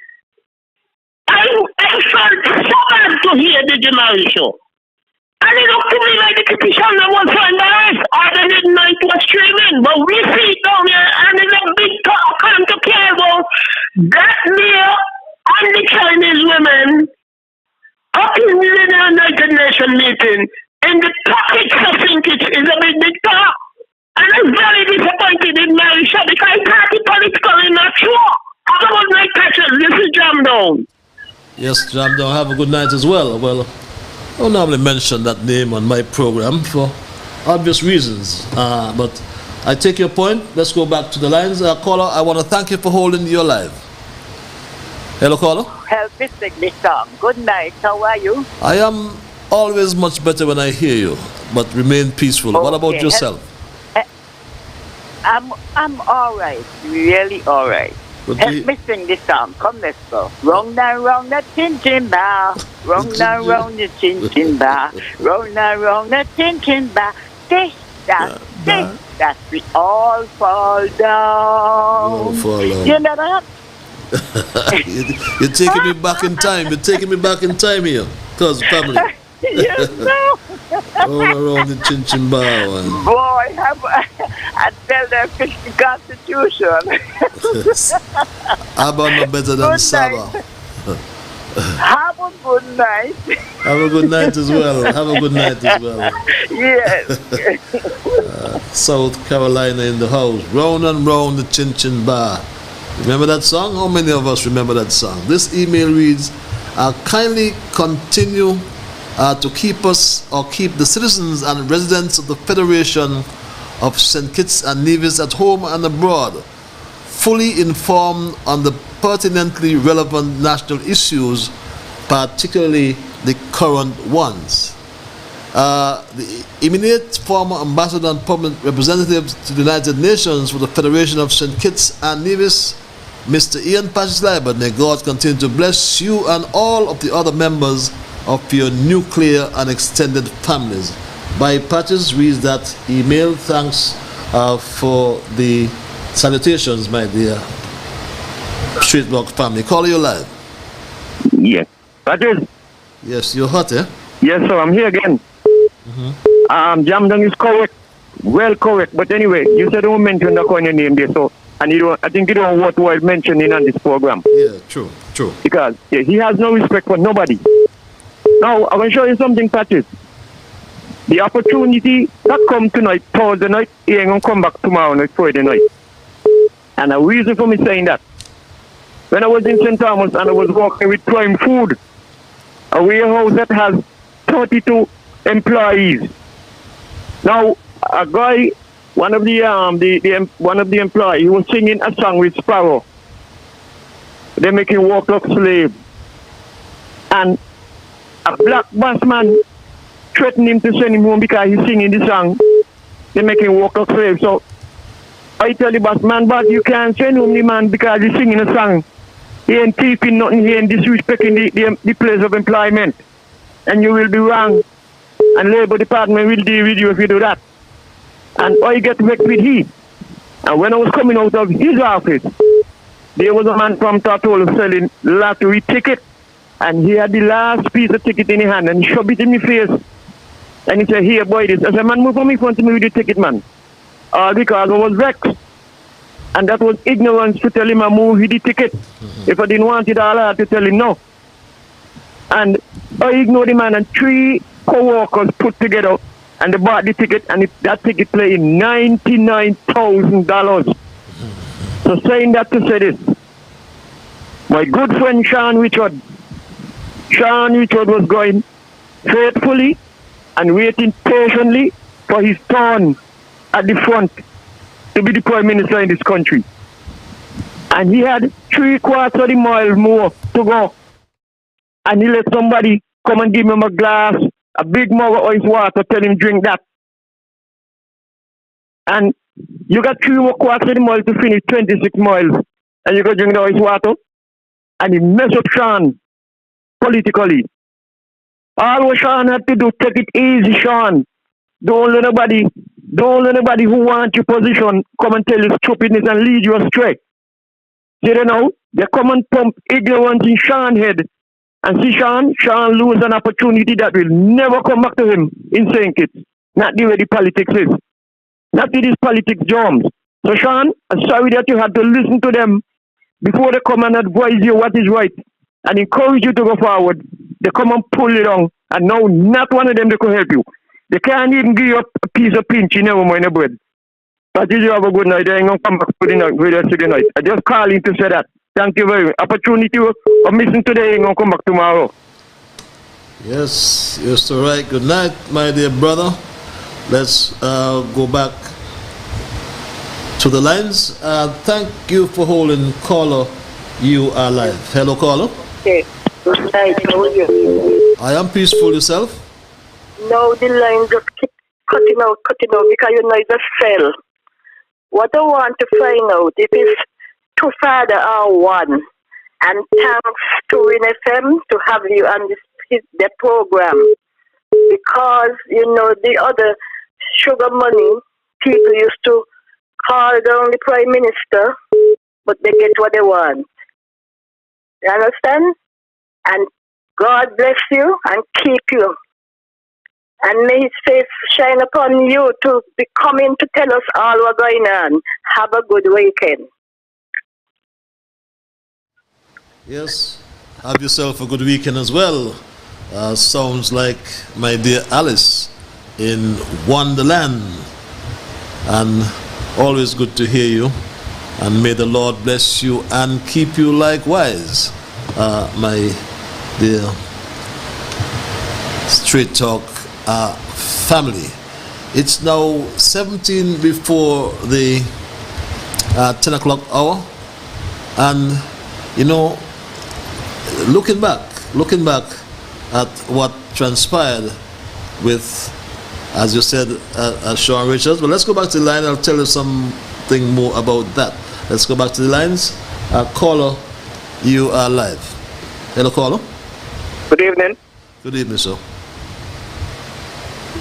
I felt so bad to hear DJ Marisha. And it looked to me like the petition was so embarrassed. I didn't know it was streaming. But we see it down here, and it's a big talk come to care about that mayor and the Chinese women up in the United Nations meeting in the pockets of think it is a big talk. And I'm very disappointed in Marisha because I thought the political is not sure. Otherwise, my Patches, this is Jamdown. Yes, Jamdown, have a good night as well. Well, I don't normally mention that name on my program for obvious reasons, but I take your point. Let's go back to the lines. Caller, I want to thank you for holding your live. Hello, caller. Help me sing this song. Good night. How are you? I am always much better when I hear you, but remain peaceful. Okay. What about yourself? I'm all right. Really all right. Help me sing this song. Come, let's go. Round and round the chin bar. Round and round the chin bar. Round and round the chin bar. This, that, we all fall down. You know that? You're taking me back in time. You're taking me back in time here. Cause family. Yes, no. All around the chin bar. Boy, I tell them fix the Constitution. Abba no better than Saba. Have a good night. Have a good night as well. Have a good night as well. Yes. South Carolina in the house. Round and round the chin bar. Remember that song? How many of us remember that song? This email reads, kindly continue to keep us or keep the citizens and residents of the Federation of St. Kitts and Nevis at home and abroad fully informed on the pertinently relevant national issues, particularly the current ones. The immediate former ambassador and permanent representative to the United Nations for the Federation of St. Kitts and Nevis, Mr. Ian Patches Liburd, may God continue to bless you and all of the other members of your nuclear and extended families. By Patches reads that email. Thanks for the salutations, my dear Street Block family. Call you live. Yes. Patches? Yes, you're hot, eh? Yes, sir, I'm here again. Jamdong is correct. Well correct. But anyway, you said don't mention the coin name there, so and I think you don't want worth mentioning on this program. Yeah, true. Because he has no respect for nobody. Now, I'm going to show you something, Patches. The opportunity that come tonight, Thursday night, he ain't going to come back tomorrow night, Friday night. And a reason for me saying that, when I was in St. Thomas and I was working with Prime Food, a warehouse that has 32 employees. Now, a guy, one of the employees, he was singing a song with Sparrow. They make him walk like slave. And a black boss man threatened him to send him home because he's singing the song. They make him walk like slave. So I tell the boss man, but you can't send home the man because he's singing a song. He ain't keeping nothing, he ain't disrespecting the place of employment. And you will be wrong. And Labour Department will deal with you if you do that. And I get vexed with he. And when I was coming out of his office, there was a man from Tortola selling lottery ticket. And he had the last piece of ticket in his hand and he shoved it in my face. And he said, here, boy, this. I said, man, move from in front of me with the ticket, man. Because I was vexed. And that was ignorance to tell him I move with the ticket. If I didn't want it, all I had to tell him no. And I ignored the man, and 3 co-workers put together and they bought the ticket, and that ticket played $99,000. So saying that to say this, my good friend Sean Richard was going faithfully and waiting patiently for his turn at the front to be the Prime Minister in this country. And he had 3/4 of the mile more to go. And he let somebody come and give him a glass, a big mug of ice water, tell him drink that. And you got 3/4 of the mile to finish 26 miles. And you go drink the ice water. And he messed up Sean politically. All what Sean had to do, take it easy, Sean. Don't let nobody who wants your position come and tell you stupidness and lead you astray. See they know? They come and pump ignorance in Sean's head. And see Sean lose an opportunity that will never come back to him in St. Kitts. Not the way the politics is. Not with these politics jobs. So Sean, I'm sorry that you had to listen to them before they come and advise you what is right and encourage you to go forward. They come and pull you down. And now not one of them they could help you. They can't even give you a piece of pinch in never mind the bread. But you have a good night. I ain't going to come back for the night, for the rest of the night. I just calling to say that. Thank you very much. Opportunity of missing today ain't going to come back tomorrow. Yes, you're so right. Good night, my dear brother. Let's go back to the lines. Thank you for holding caller. You are live. Hello, caller. Okay. Good night. How are you? I am peaceful. Yourself? No, the line just keep cutting out because you know it just fell. What I want to find out if it's two father are one. And thanks to WinFM to have you on the program. Because, you know, the other sugar money, people used to call down the Prime Minister, but they get what they want. You understand? And God bless you and keep you. And may His face shine upon you to be coming to tell us all what's going on. Have a good weekend. Yes. Have yourself a good weekend as well. Sounds like my dear Alice in Wonderland. And always good to hear you. And may the Lord bless you and keep you likewise, my dear Straight Talk family. It's now 17 before the 10 o'clock hour. And, you know, looking back at what transpired with, as you said, Sean Richards. But let's go back to the line. I'll tell you something more about that. Let's go back to the lines. Caller, you are live. Hello, caller. Good evening. Good evening, sir.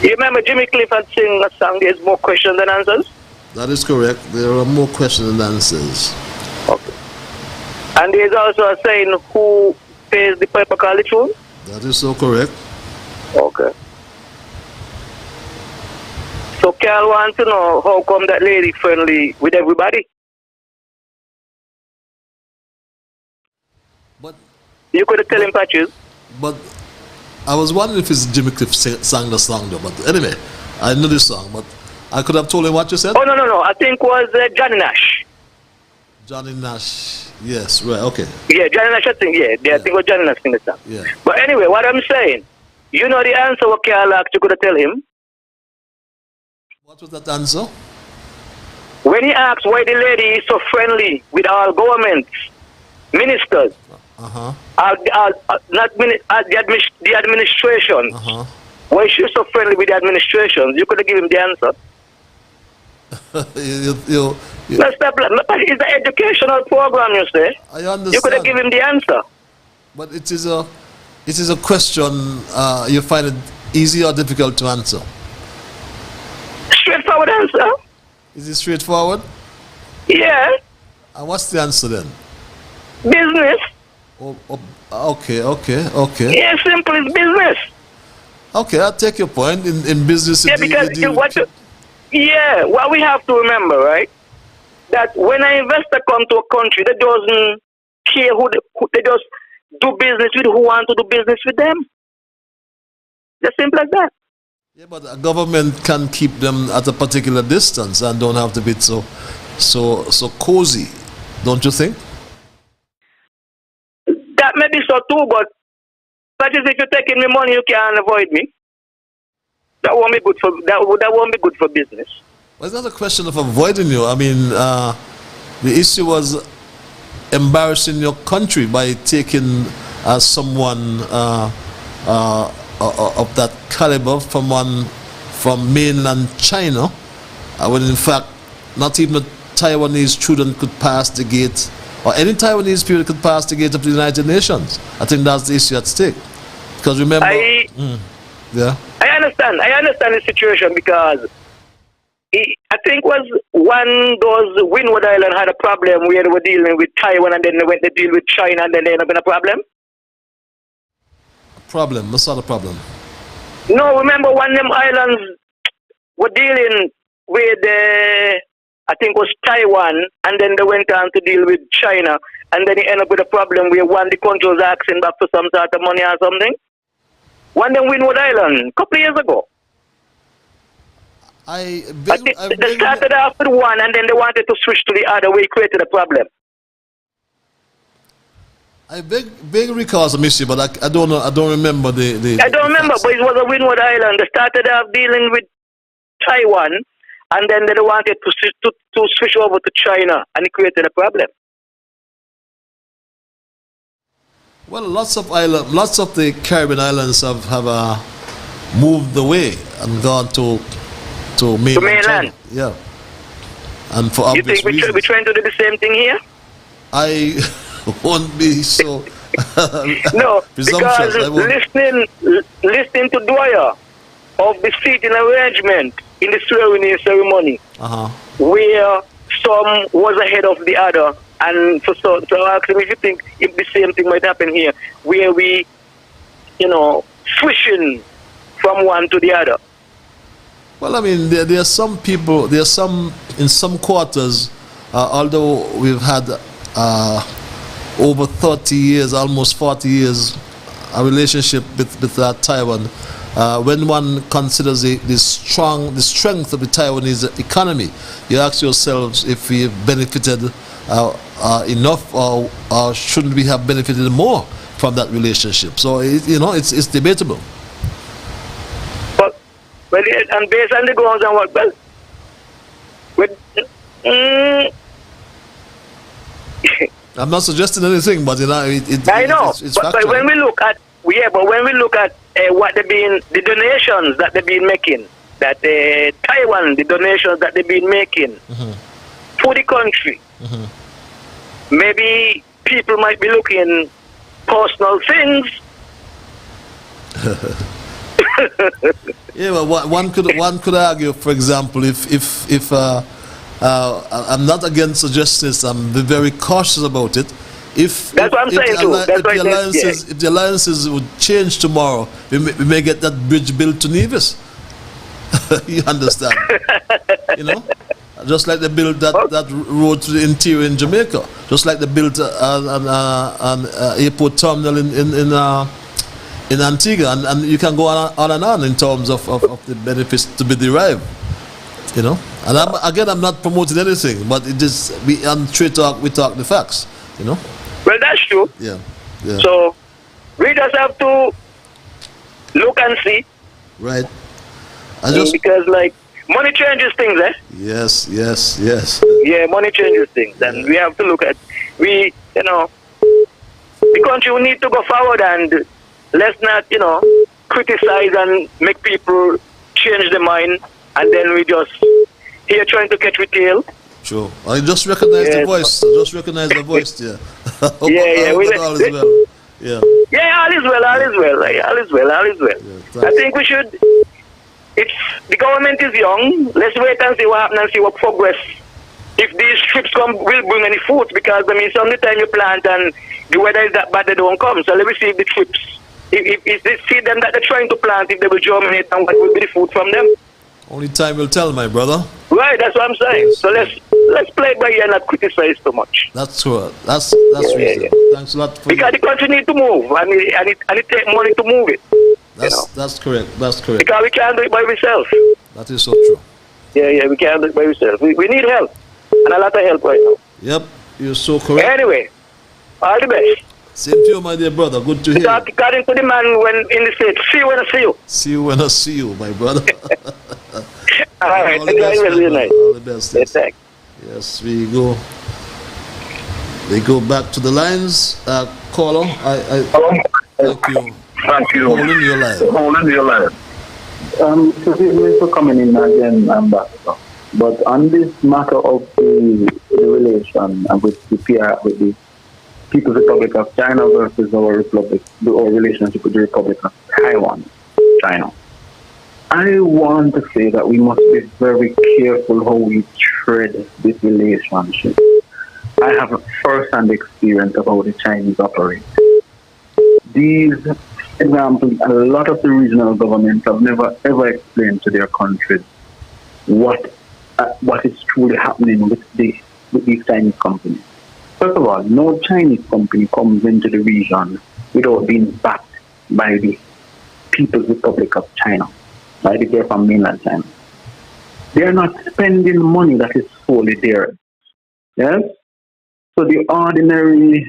You remember Jimmy Cliff had sing a song, There's More Questions Than Answers? That is correct. There are more questions than answers. Okay. And there's also a saying, who pays the piper call the tune? That is so correct. Okay. So Carl wants to know how come that lady friendly with everybody? But you could have tell him patches. But I was wondering if it's Jimmy Cliff sang the song though. But anyway, I know this song, but I could have told him what you said. Oh no! I think it was Johnny Nash. Johnny Nash, yes, right, okay. Yeah, Johnny Nash, I think, I think it was Johnny Nash sing the song. Yeah. But anyway, what I'm saying, you know the answer what Carl asked, you could have tell him. What was that answer? When he asked why the lady is so friendly with all governments, ministers, the administration, why she's so friendly with the administration, you could have given him the answer. Let's stop. It's the educational program, you say. I understand. You could have given him the answer. But it is a question you find it easy or difficult to answer? Straightforward answer. Is it straightforward? Yeah. And what's the answer then? Business. Okay. Yeah, simple as business. Okay, I'll take your point. In business, yeah, because what we have to remember, right, that when an investor comes to a country, they doesn't care who they just do business with who want to do business with them. Just simple as that. Yeah, but a government can keep them at a particular distance and don't have to be so cozy, don't you think? That may be so too, but that is if you're taking me money, you can't avoid me. That won't be good for that won't be good for business. Well, it's not a question of avoiding you. I mean, the issue was embarrassing your country by taking someone of that caliber from mainland China, when in fact not even a Taiwanese student could pass the gate, or any Taiwanese people could pass the gate of the United Nations. I think that's the issue at stake. Because remember, I understand the situation, because I think was when those Windward Island had a problem where they were dealing with Taiwan, and then they went to deal with China, and then they ended up in a problem. Problem? What's not a problem? No, remember when them islands were dealing with I think it was Taiwan, and then they went on to deal with China, and then it ended up with a problem where one the country was asking back for some sort of money or something. One them Windward Island, a couple of years ago. They started off with one, and then they wanted to switch to the other, way created a problem. I beg recall some issue, but I don't know. I don't remember the I don't remember, but it was a Windward Island. They started off dealing with Taiwan, and then they wanted to switch over to China, and it created a problem. Well, lots of the Caribbean islands have moved away and gone to mainland. China. Yeah, and for obvious reasons. You think we're trying to do the same thing here? I won't be so no, because listening to Dwyer of the seating arrangement in the swearing-in ceremony, where some was ahead of the other, and so ask him if you think if the same thing might happen here, where we, switching from one to the other. Well, I mean, there are some people, in some quarters, although we've had over 30 years, almost 40 years, a relationship with Taiwan. When one considers the strength of the Taiwanese economy, you ask yourselves if we have benefited enough, or shouldn't we have benefited more from that relationship? So it's debatable. But and based on the grounds and what? I'm not suggesting anything, but I know. But when we look at what the donations that they've been making, that Taiwan, the donations that they've been making for the country, maybe people might be looking personal things. Yeah, well, one could argue, for example, if I'm not against suggestions, I'm very cautious about it. If the alliances would change tomorrow, we may get that bridge built to Nevis. You understand? Just like they built that road to the interior in Jamaica, just like they built an airport terminal in Antigua, and you can go on and on in terms of the benefits to be derived. And I'm not promoting anything, but it is on Straight Talk we talk the facts. Well, that's true. Yeah. So we just have to look and see. Right. Because money changes things, eh? Yes, yes, yes. Yeah, money changes things, and we have to look at the country will need to go forward, and let's not criticize and make people change their mind, and then we just here trying to catch with tail. True. I just recognize the voice. Just recognize the voice there. Yeah. All is well. Yeah. Yeah, all is well. All is well. All is well. All is well. Yeah, I think we should. If the government is young, let's wait and see what happens and see what progress. If these trips come, will bring any fruit, because I mean, some of the time you plant and the weather is that bad, they don't come. So let me see if the trips. If they see them that they're trying to plant, if they will germinate, and what will be the fruit from them. Only time will tell, my brother. Right, that's what I'm saying. So let's play by ear and not criticize too much. That's true. That's reasonable. Yeah. Thanks a lot for because the country need to move, and it take money to move it. That's correct. That's correct. Because we can't do it by ourselves. That is so true. Yeah, we can't do it by ourselves. We need help, and a lot of help right now. Yep, you're so correct. Anyway, all the best. Same to you, my dear brother. Good to hear. According to the man when in the States, see you when I see you. See you when I see you, my brother. All right, all the best, really nice. all the best. Yes. Thanks. Yes, we go. They go back to the lines. Caller, thank you. Thank you. Holding your line. Excuse me for coming in again, Ambassador. But on this matter of the relation with the People's Republic of China versus our relationship with the Republic of Taiwan, China, I want to say that we must be very careful how we tread this relationship. I have a first-hand experience of how the Chinese operate. These examples, a lot of the regional governments have never ever explained to their countries what is truly happening with these Chinese companies. First of all, no Chinese company comes into the region without being backed by the People's Republic of China, by the people from mainland China. They are not spending money that is solely theirs. Yes? So the ordinary,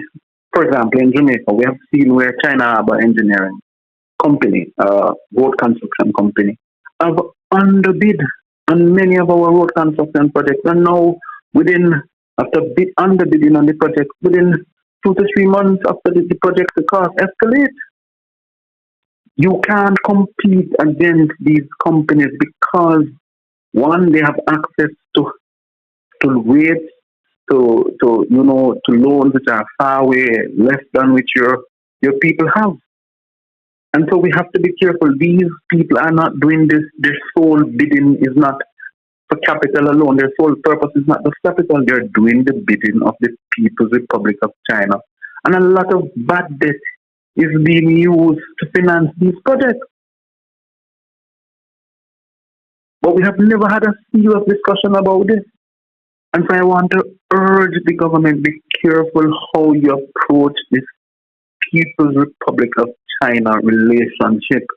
for example, in Jamaica, we have seen where China Harbour Engineering Company, road construction company, have underbid on many of our road construction projects, and now after underbidding on the project, within 2 to 3 months after the project, the cost escalate. You can't compete against these companies because, one, they have access to rates, to loans which are far away less than which your people have. And so we have to be careful. These people are not doing this. Their sole bidding is not for capital alone. Their sole purpose is not the capital. They're doing the bidding of the People's Republic of China. And a lot of bad debt is being used to finance these projects. But we have never had a serious discussion about this. And so I want to urge the government, be careful how you approach this People's Republic of China relationship.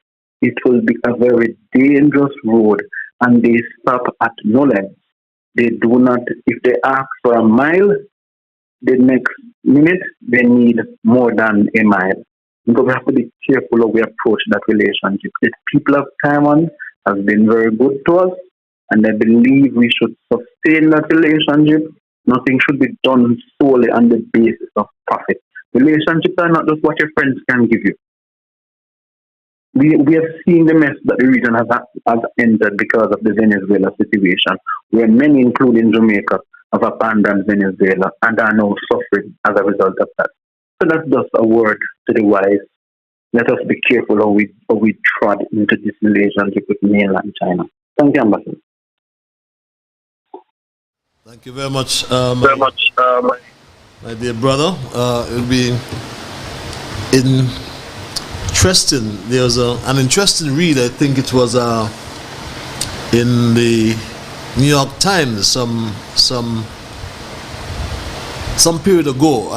It will be a very dangerous road, and they stop at no length. They do not, if they ask for a mile, the next minute they need more than a mile. Because we have to be careful how we approach that relationship. The people of Taiwan have been very good to us, and I believe we should sustain that relationship. Nothing should be done solely on the basis of profit. Relationships are not just what your friends can give you. We have seen the mess that the region has entered because of the Venezuela situation, where many, including Jamaica, have abandoned Venezuela and are now suffering as a result of that. So that's just a word to the wise. Let us be careful how we trod into this relationship with mainland China. Thank you, Ambassador. Thank you very much, my dear brother. It will be interesting. There was an interesting read. I think it was in the New York Times some period ago.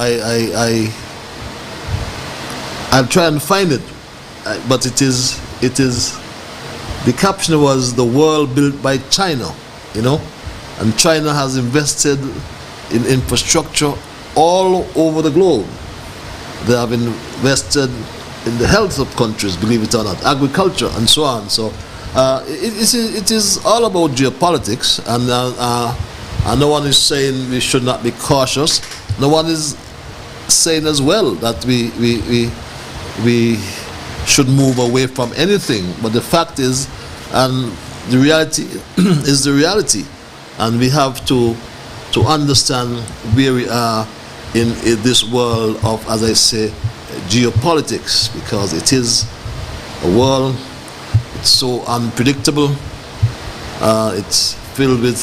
I'll try and find it, but it is the caption was "The World Built by China," and China has invested in infrastructure all over the globe. They have invested in the health of countries, believe it or not, agriculture and so on. So It is all about geopolitics, and no one is saying we should not be cautious. No one is saying as well that we should move away from anything. But the fact is, and the reality is the reality, and we have to understand where we are in this world of, as I say, geopolitics, because it is a world. It's so unpredictable. It's filled with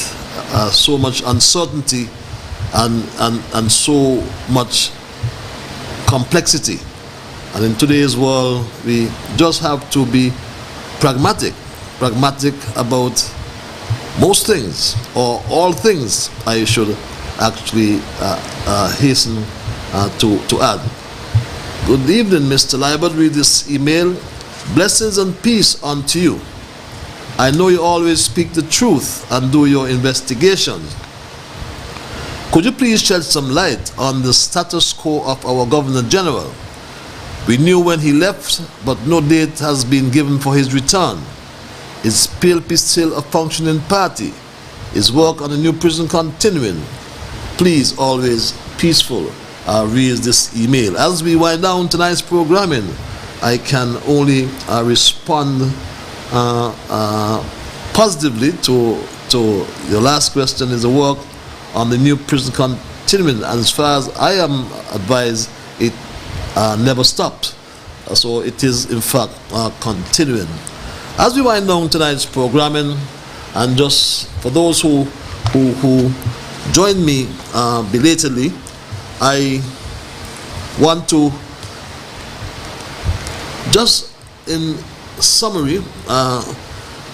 so much uncertainty and so much complexity. And in today's world, we just have to be pragmatic about most things, or all things, I should actually hasten to add. Good evening, Mr. Liburd. Read this email. Blessings and peace unto you. I know you always speak the truth and do your investigations. Could you please shed some light on the status quo of our Governor General? We knew when he left, but no date has been given for his return. Is PLP still a functioning party? Is work on the new prison continuing? Please, always peaceful, read this email. As we wind down tonight's programming, I can only respond positively to your last question. Is the work on the new prison continuing? As far as I am advised, it never stopped. So it is in fact continuing. As we wind down tonight's programming, and just for those who joined me belatedly, I want to just in summary,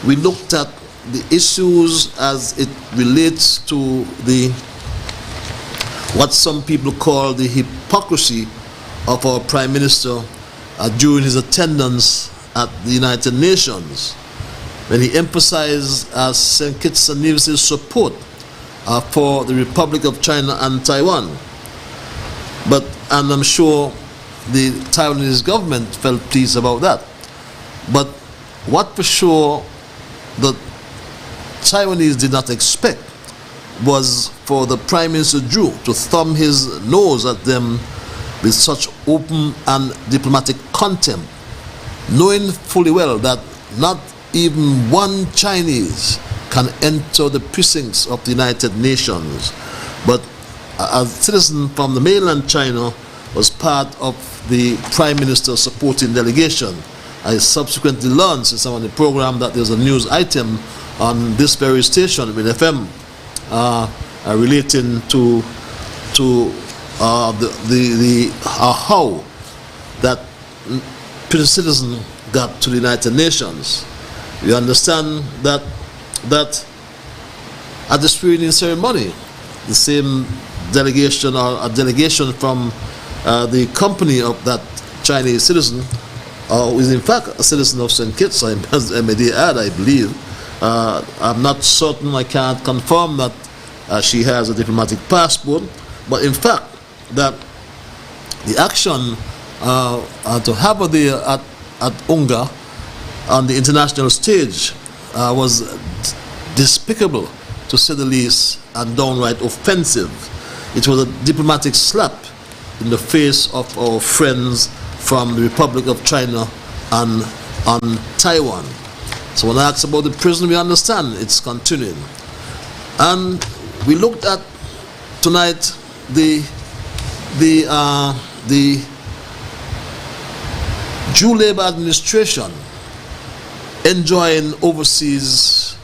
we looked at the issues as it relates to the what some people call the hypocrisy of our Prime Minister during his attendance at the United Nations, when he emphasized St. Kitts and Nevis' support for the Republic of China and Taiwan. And I'm sure the Taiwanese government felt pleased about that. But what for sure the Taiwanese did not expect was for the Prime Minister Drew to thumb his nose at them with such open and diplomatic contempt, knowing fully well that not even one Chinese can enter the precincts of the United Nations. But a citizen from the mainland China was part of the Prime Minister's supporting delegation. I subsequently learned, since I'm on the program, that there's a news item on this very station with FM relating to how that citizen got to the United Nations. You understand that at the screening ceremony, the same delegation, or a delegation from the company of that Chinese citizen, who is in fact a citizen of St. Kitts, I may add, I believe. I'm not certain, I can't confirm that she has a diplomatic passport, but in fact, that the action to have her there at UNGA on the international stage was despicable, to say the least, and downright offensive. It was a diplomatic slap in the face of our friends from the Republic of China and Taiwan. So when I ask about the prison, we understand it's continuing. And we looked at tonight the Jew Labour administration enjoying overseas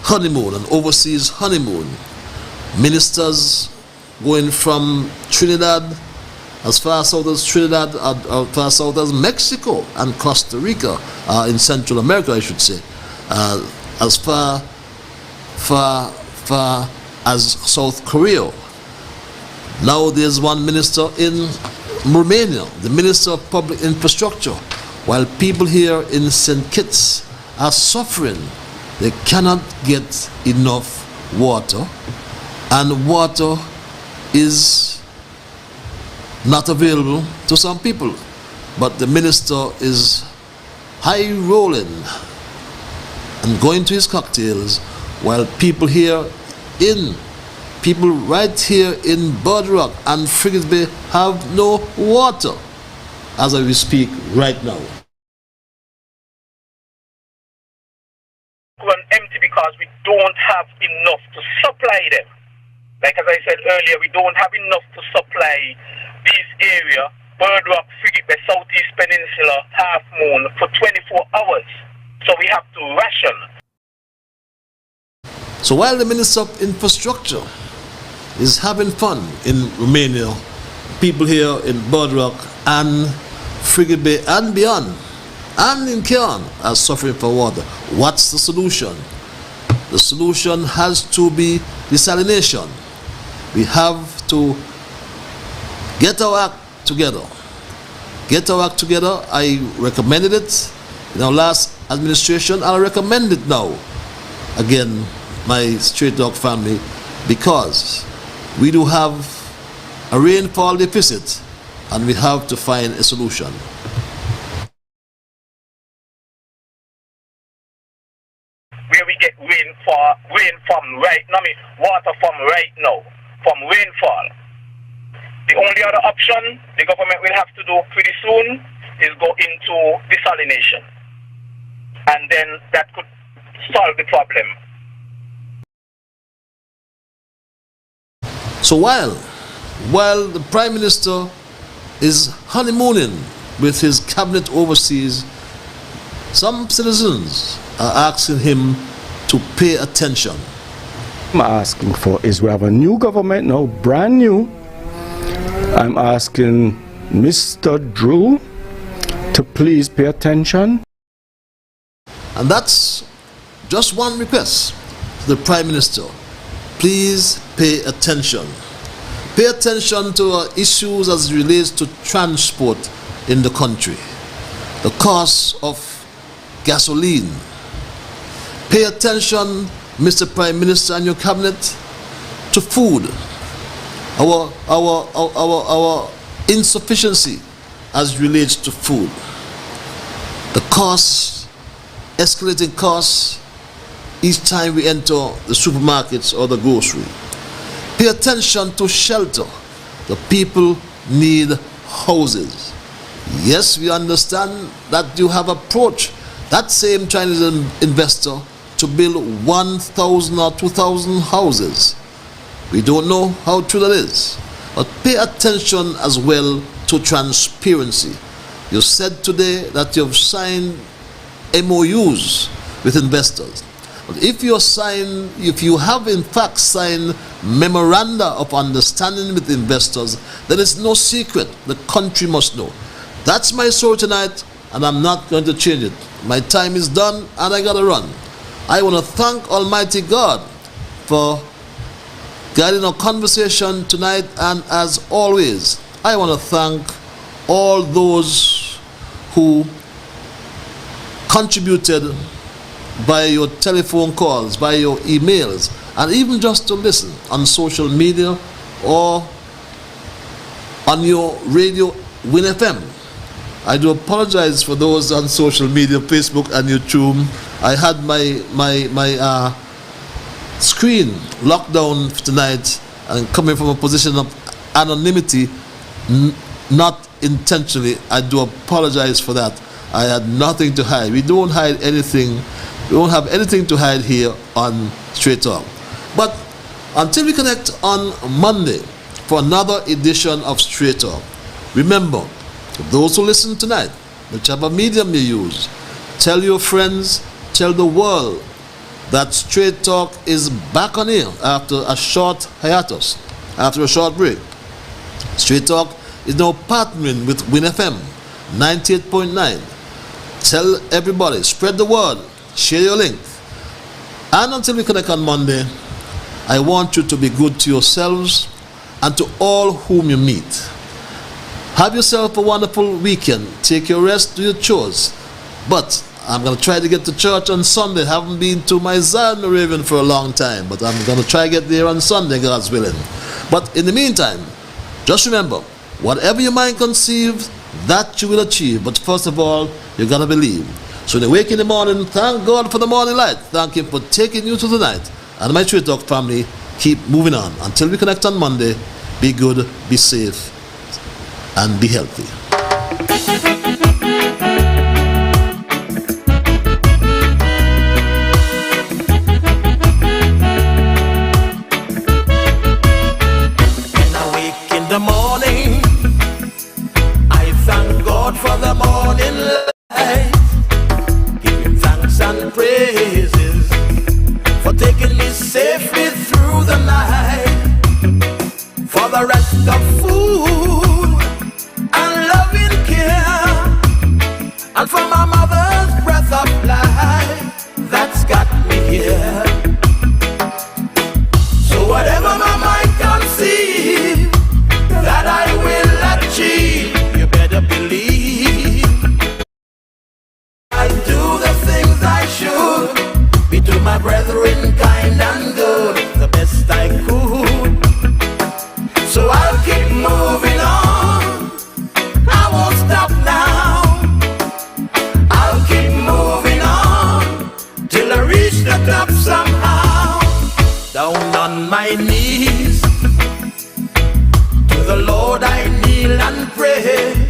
honeymoon, an overseas honeymoon. Ministers going from Trinidad, as far south as Trinidad, as far south as Mexico and Costa Rica, in Central America, I should say, as far as South Korea. Now there's one minister in Romania, the Minister of Public Infrastructure, while people here in St. Kitts are suffering. They cannot get enough water, and water is not available to some people. But the minister is high rolling and going to his cocktails, while people right here in Bird Rock and Frigate Bay have no water as we speak right now. Run empty because we don't have enough to supply them. Like as I said earlier, we don't have enough to supply this area, Bird Rock, Frigate Bay, Southeast Peninsula, Half Moon, for 24 hours. So we have to ration. So while the Minister of Infrastructure is having fun in Romania, people here in Bird Rock and Frigate Bay and beyond, and in Cairn are suffering for water. What's the solution? The solution has to be desalination. We have to get our act together. Get our act together. I recommended it in our last administration. I'll recommend it now. Again, my Straight Talk family, because we do have a rainfall deficit and we have to find a solution. Where we get rain from right now, water from right now, from rainfall. The only other option the government will have to do pretty soon is go into desalination. And then that could solve the problem. So while the Prime Minister is honeymooning with his cabinet overseas, some citizens are asking him to pay attention. I'm asking for is we have a new government now, brand new. I'm asking Mr. Drew to please pay attention. And that's just one request to the Prime Minister. Please pay attention. Pay attention to issues as it relates to transport in the country. The cost of gasoline. Pay attention, Mr. Prime Minister and your cabinet, to food. Our insufficiency as it relates to food. The costs, escalating costs each time we enter the supermarkets or the grocery. Pay attention to shelter. The people need houses. Yes, we understand that you have approached that same Chinese investor to build 1,000 or 2,000 houses. We don't know how true that is. But pay attention as well to transparency. You said today that you've signed MOUs with investors. But if you have in fact signed memoranda of understanding with investors, there is no secret. The country must know. That's my story tonight, and I'm not going to change it. My time is done, and I gotta run. I want to thank Almighty God for guiding our conversation tonight, and as always, I want to thank all those who contributed by your telephone calls, by your emails, and even just to listen on social media or on your radio Win FM. I do apologize for those on social media, Facebook and YouTube. I had my screen locked down tonight, and coming from a position of anonymity, not intentionally. I do apologize for that. I had nothing to hide. We don't hide anything. We don't have anything to hide here on Straight Talk. But until we connect on Monday for another edition of Straight Talk, remember, for those who listen tonight, whichever medium you use, tell your friends, tell the world that Straight Talk is back on air after a short hiatus, after a short break. Straight Talk is now partnering with Win FM 98.9. Tell everybody, spread the word, share your link. And until we connect on Monday, I want you to be good to yourselves and to all whom you meet. Have yourself a wonderful weekend. Take your rest, do your chores. But I'm going to try to get to church on Sunday. Haven't been to my Zion Raven for a long time, but I'm going to try to get there on Sunday, God's willing. But in the meantime, just remember, whatever your mind conceives, that you will achieve. But first of all, you got to believe. So when you wake in the morning, thank God for the morning light. Thank Him for taking you to the night. And my Straight Talk family, keep moving on. Until we connect on Monday, be good, be safe, and be healthy. When I wake in the morning, I thank God for the morning light. Give Him thanks and praises for taking me safely through the night. For the rest of food and loving care, and for my mother's breath of life that's got me here. So whatever my mind conceive that I will achieve, you better believe I do the things I should, be to my brethren kind and good, the best I could. So I'll keep moving on, I won't stop now. I'll keep moving on till I reach the top somehow. Down on my knees, to the Lord I kneel and pray.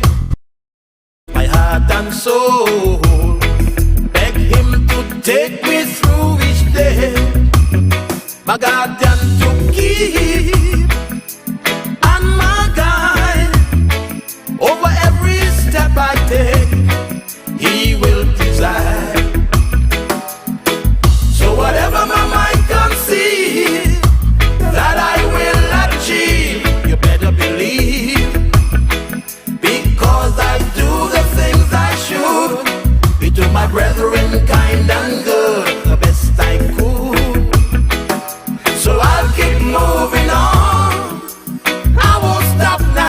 My heart and soul, beg Him to take me through each day. My guardian to keep and my guide over every step I take, He will preside. So whatever my mind conceive that I will achieve, you better believe, because I do the things I should, be to my brethren kind